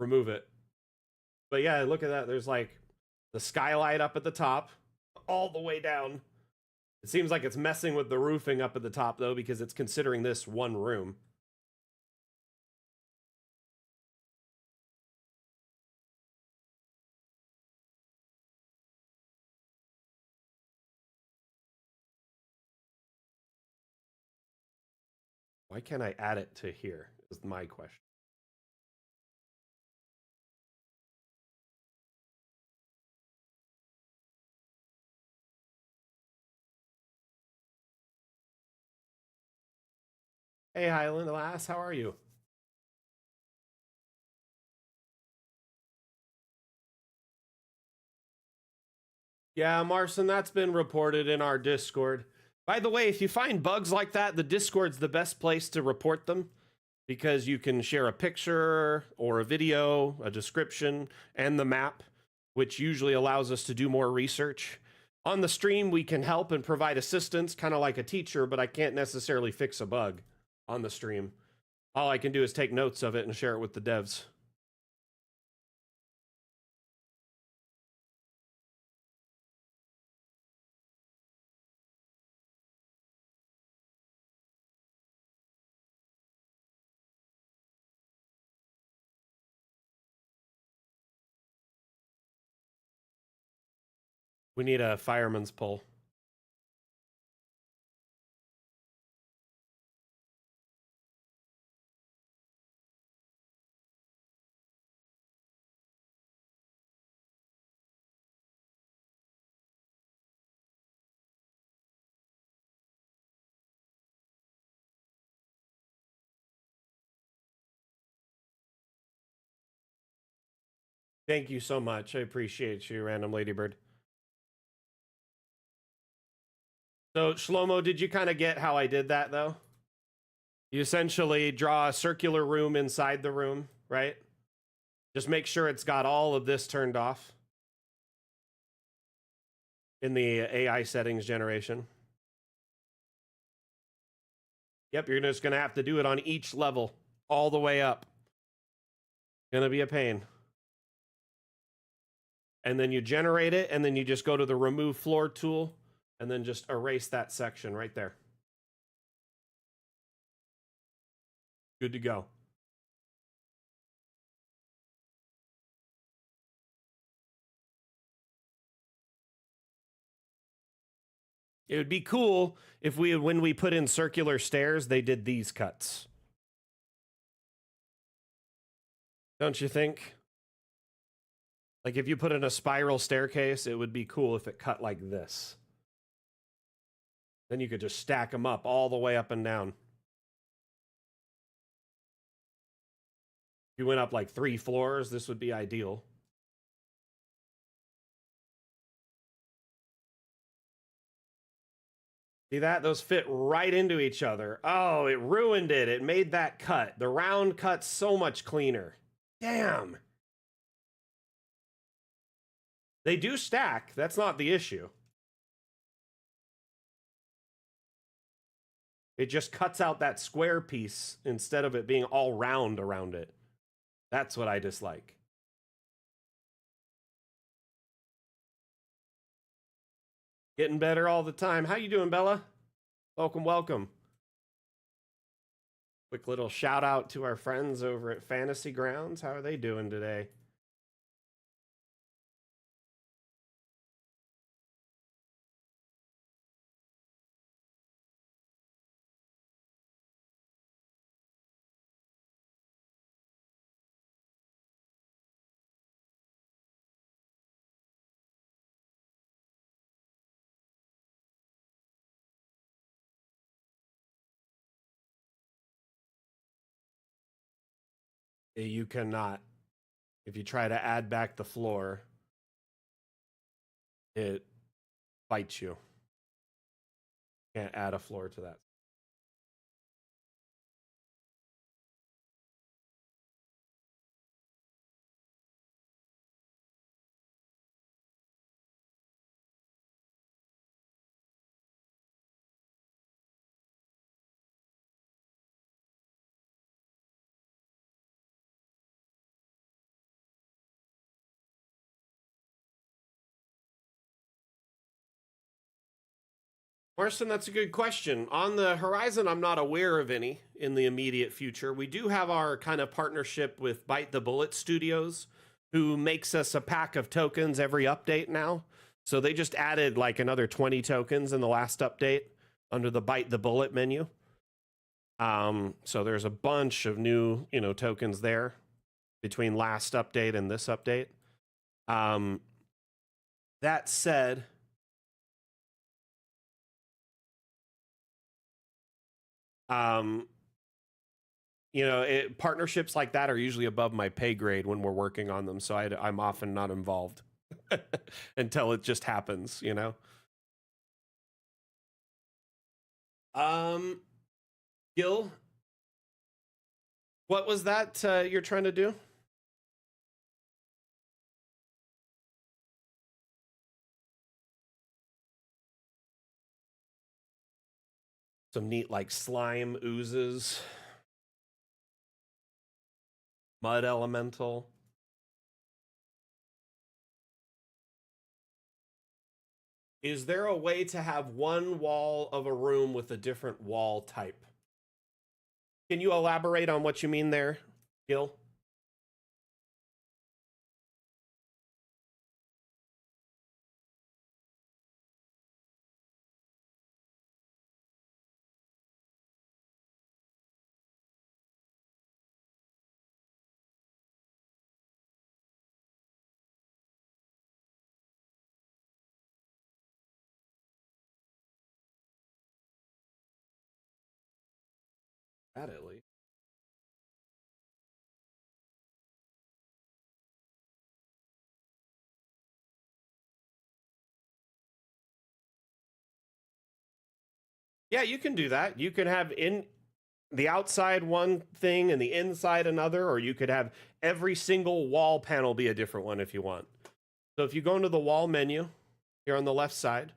remove it. But yeah, look at that. There's like the skylight up at the top, all the way down. It seems like it's messing with the roofing up at the top, though, because it's considering this one room. Why can't I add it to here is my question. Hey, Highland Lass, how are you? Yeah, Marson, that's been reported in our Discord. By the way, if you find bugs like that, the Discord's the best place to report them because you can share a picture or a video, a description, and the map, which usually allows us to do more research. On the stream, we can help and provide assistance, kind of like a teacher, but I can't necessarily fix a bug on the stream. All I can do is take notes of it and share it with the devs. We need a fireman's pole. Thank you so much. I appreciate you, Random Ladybird. So, Shlomo, did you kind of get how I did that, though? You essentially draw a circular room inside the room, right? Just make sure it's got all of this turned off in the AI settings generation. Yep, you're just going to have to do it on each level, all the way up. Going to be a pain. And then you generate it, and then you just go to the remove floor tool, and then just erase that section right there. Good to go. It would be cool if when we put in circular stairs, they did these cuts. Don't you think? Like if you put in a spiral staircase, it would be cool if it cut like this. Then you could just stack them up all the way up and down. If you went up like 3 floors, this would be ideal. See that? Those fit right into each other. Oh, it ruined it. It made that cut. The round cut's so much cleaner. Damn. They do stack. That's not the issue. It just cuts out that square piece instead of it being all round around it. That's what I dislike. Getting better all the time. How you doing, Bella? Welcome, welcome. Quick little shout out to our friends over at Fantasy Grounds. How are they doing today? You cannot. If you try to add back the floor, it bites you. Can't add a floor to that. Marson, that's a good question. On the horizon, I'm not aware of any in the immediate future. We do have our kind of partnership with Bite the Bullet Studios, who makes us a pack of tokens every update now. So they just added like another 20 tokens in the last update under the Bite the Bullet menu. So there's a bunch of new, tokens there between last update and this update. That said, partnerships like that are usually above my pay grade when we're working on them, so I'm often not involved until it just happens, Gil, what was that you're trying to do? Some neat like slime oozes. Mud elemental. Is there a way to have one wall of a room with a different wall type? Can you elaborate on what you mean there, Gil? That at least. Yeah, you can do that. You can have in the outside one thing and the inside another, or you could have every single wall panel be a different one if you want. So if you go into the wall menu here on the left side,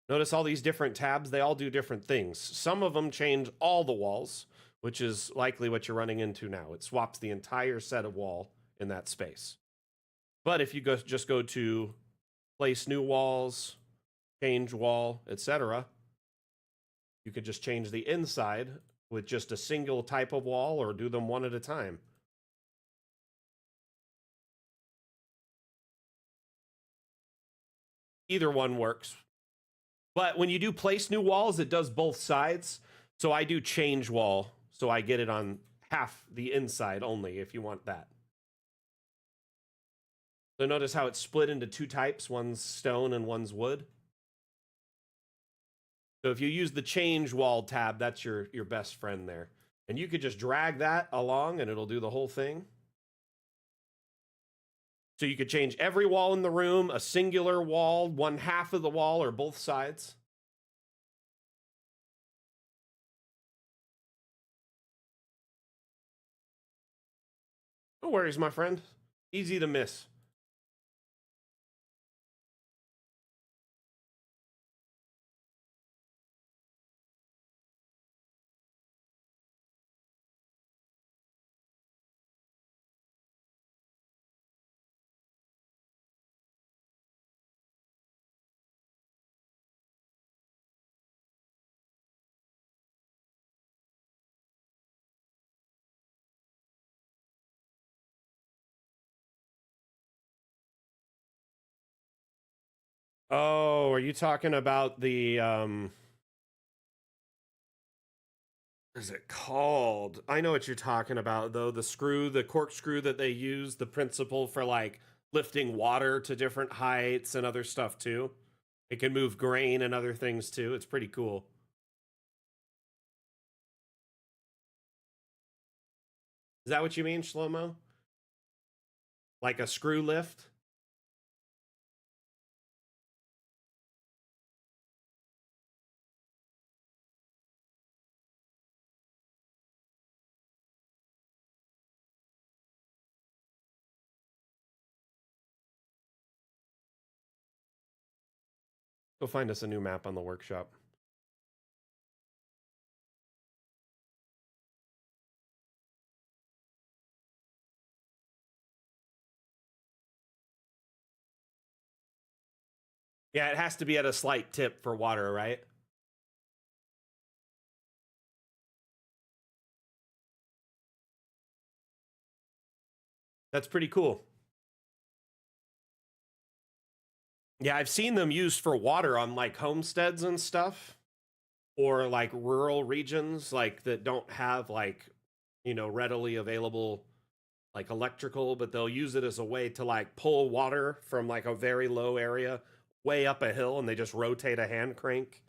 notice all these different tabs, they all do different things. Some of them change all the walls, which is likely what you're running into now. It swaps the entire set of wall in that space. But if you just go to place new walls, change wall, etc., you could just change the inside with just a single type of wall or do them one at a time. Either one works. But when you do place new walls, it does both sides. So I do change wall, so I get it on half the inside only if you want that. So notice how it's split into two types, one's stone and one's wood. So if you use the change wall tab, that's your best friend there. And you could just drag that along and it'll do the whole thing. So you could change every wall in the room, a singular wall, one half of the wall, or both sides. No worries, my friend. Easy to miss. Oh, are you talking about the what is it called? I know what you're talking about though. The corkscrew that they use, the principle for like lifting water to different heights and other stuff too. It can move grain and other things too. It's pretty cool. Is that what you mean, Shlomo? Like a screw lift? Go find us a new map on the workshop. Yeah, it has to be at a slight tip for water, right? That's pretty cool. Yeah, I've seen them used for water on like homesteads and stuff, or like rural regions like that don't have like, readily available like electrical, but they'll use it as a way to like pull water from like a very low area way up a hill, and they just rotate a hand crank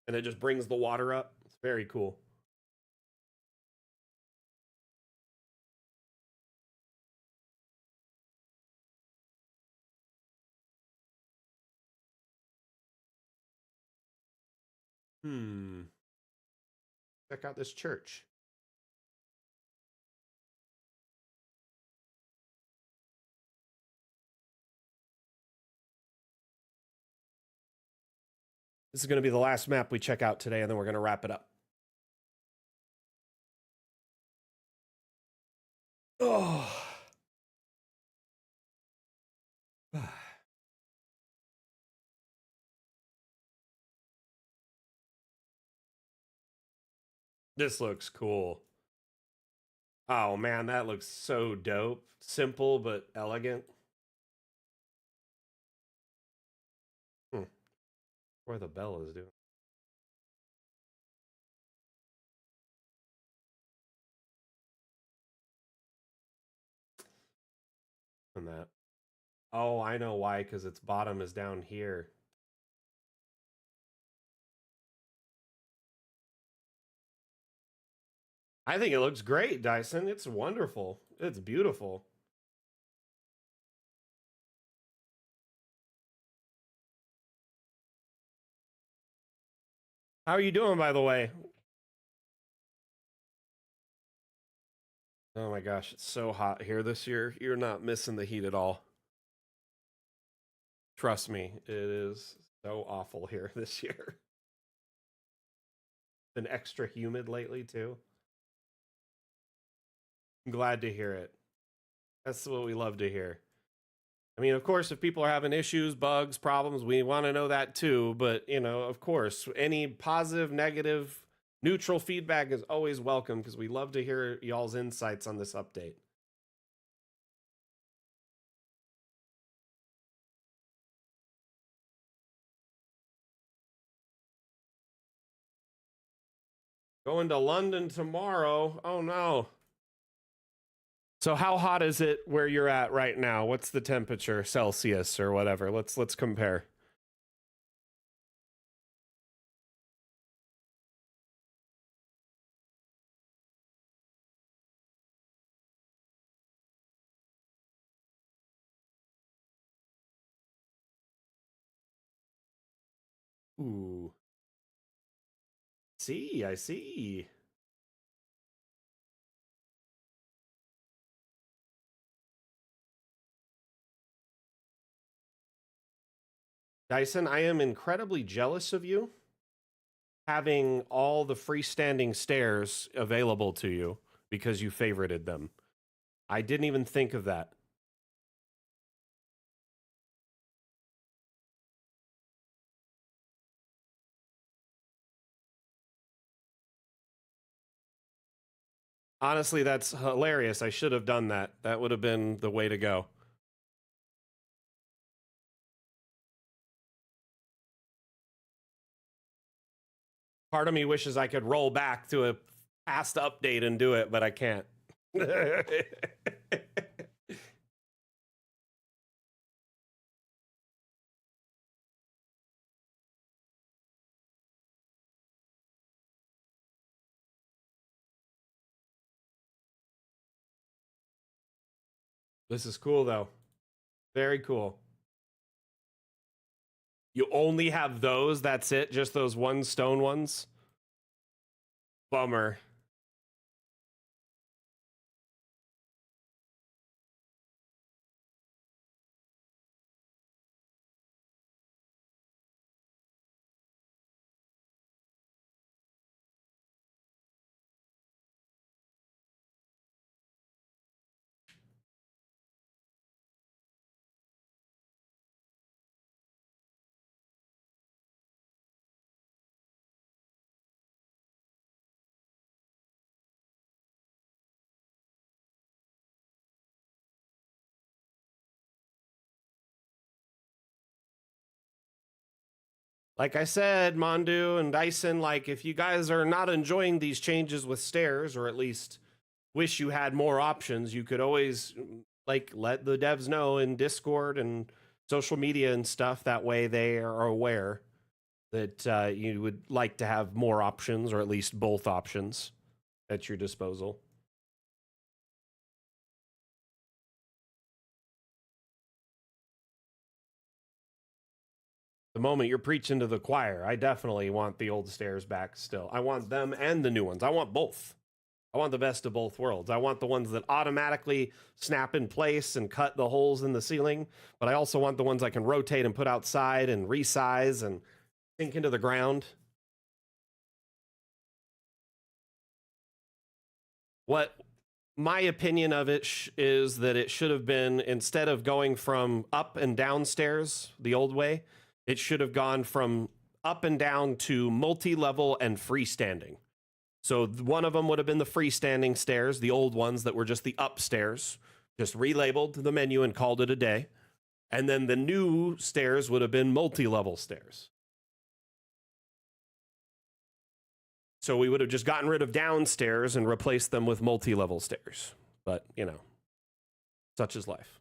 and it just brings the water up. It's very cool. Check out this church. This is going to be the last map we check out today, and then we're going to wrap it up. Oh. This looks cool. Oh man, that looks so dope. Simple but elegant. Where the bell is doing. And that. Oh, I know why, because its bottom is down here. I think it looks great, Dyson. It's wonderful. It's beautiful. How are you doing, by the way? Oh my gosh, it's so hot here this year. You're not missing the heat at all. Trust me, it is so awful here this year. Been extra humid lately, too. I'm glad to hear it. That's what we love to hear. I mean, of course, if people are having issues, bugs, problems, we want to know that too. But, you know, of course, any positive, negative, neutral feedback is always welcome because we love to hear y'all's insights on this update. Going to London tomorrow. Oh no. So how hot is it where you're at right now? What's the temperature, Celsius or whatever? Let's compare. Ooh. See, I see. Dyson, I am incredibly jealous of you having all the freestanding stairs available to you because you favorited them. I didn't even think of that. Honestly, that's hilarious. I should have done that. That would have been the way to go. Part of me wishes I could roll back to a past update and do it, but I can't. This is cool, though. Very cool. You only have those? That's it? Just those one stone ones? Bummer. Like I said, Mondu and Dyson, like if you guys are not enjoying these changes with stairs, or at least wish you had more options, you could always like let the devs know in Discord and social media and stuff. That way they are aware that you would like to have more options, or at least both options at your disposal. The moment you're preaching to the choir, I definitely want the old stairs back still. I want them and the new ones. I want both. I want the best of both worlds. I want the ones that automatically snap in place and cut the holes in the ceiling, but I also want the ones I can rotate and put outside and resize and sink into the ground. What my opinion of it is that it should have been, instead of going from up and downstairs the old way, it should have gone from up and down to multi-level and freestanding. So one of them would have been the freestanding stairs, the old ones that were just the upstairs, just relabeled the menu and called it a day. And then the new stairs would have been multi-level stairs. So we would have just gotten rid of downstairs and replaced them with multi-level stairs. But, you know, such is life.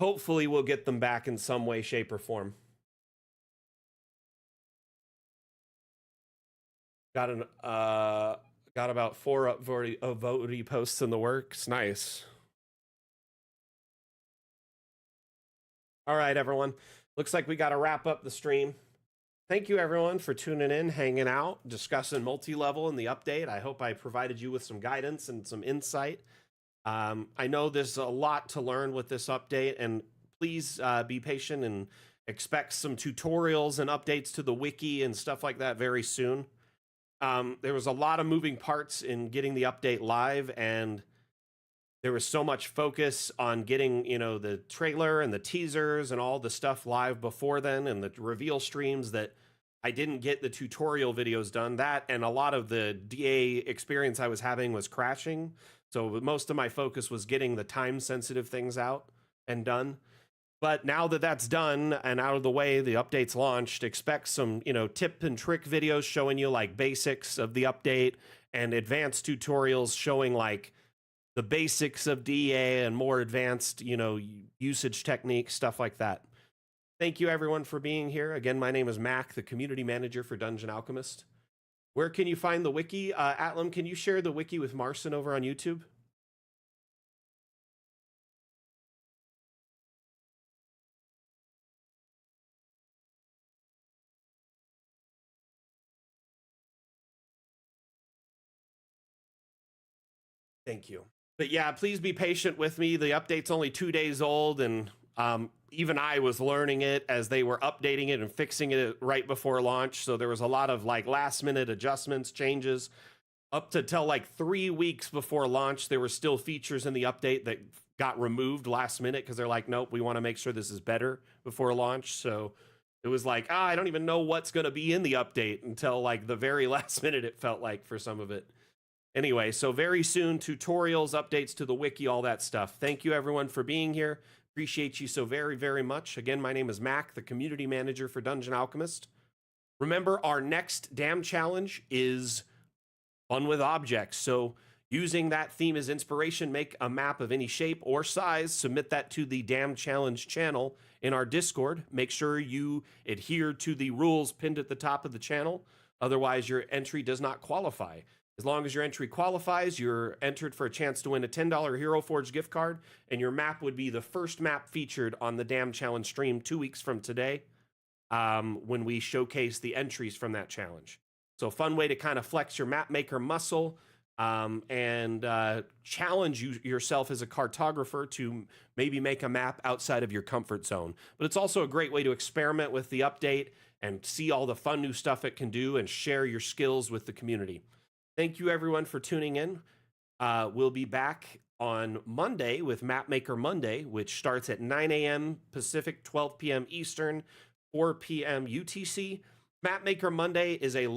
Hopefully we'll get them back in some way, shape, or form. Got about 4 upvote posts in the works. Nice. All right, everyone. looks like we got to wrap up the stream. Thank you, everyone, for tuning in, hanging out, discussing multi-level and the update. I hope I provided you with some guidance and some insight. I know there's a lot to learn with this update, and please be patient and expect some tutorials and updates to the wiki and stuff like that very soon. There was a lot of moving parts in getting the update live, and there was so much focus on getting, the trailer and the teasers and all the stuff live before then and the reveal streams that I didn't get the tutorial videos done. That and a lot of the DA experience I was having was crashing. So most of my focus was getting the time-sensitive things out and done. But now that that's done and out of the way, the update's launched, expect some, tip and trick videos showing you like basics of the update and advanced tutorials showing like the basics of DA and more advanced, usage techniques, stuff like that. Thank you, everyone, for being here. Again, my name is Mac, the community manager for Dungeon Alchemist. Where can you find the wiki? Atlam, can you share the wiki with Marcin over on YouTube? Thank you. But yeah, please be patient with me. The update's only 2 days old, and even I was learning it as they were updating it and fixing it right before launch. So there was a lot of like last minute adjustments, changes. Up to till like 3 weeks before launch, there were still features in the update that got removed last minute because they're like, nope, we want to make sure this is better before launch. So it was like, I don't even know what's going to be in the update until like the very last minute, it felt like, for some of it. Anyway, so very soon, tutorials, updates to the wiki, all that stuff. Thank you, everyone, for being here. Appreciate you so very, very much. Again, my name is Mac, the community manager for Dungeon Alchemist. Remember, our next Dam Challenge is fun with objects. So using that theme as inspiration, make a map of any shape or size, submit that to the Dam Challenge channel in our Discord. Make sure you adhere to the rules pinned at the top of the channel. Otherwise, your entry does not qualify. As long as your entry qualifies, you're entered for a chance to win a $10 Hero Forge gift card, and your map would be the first map featured on the Dam Challenge stream 2 weeks from today, when we showcase the entries from that challenge. So fun way to kind of flex your map maker muscle and challenge yourself as a cartographer to maybe make a map outside of your comfort zone. But it's also a great way to experiment with the update and see all the fun new stuff it can do and share your skills with the community. Thank you, everyone, for tuning in. We'll be back on Monday with Mapmaker Monday, which starts at 9 a.m. Pacific, 12 p.m. Eastern, 4 p.m. UTC. Mapmaker Monday is a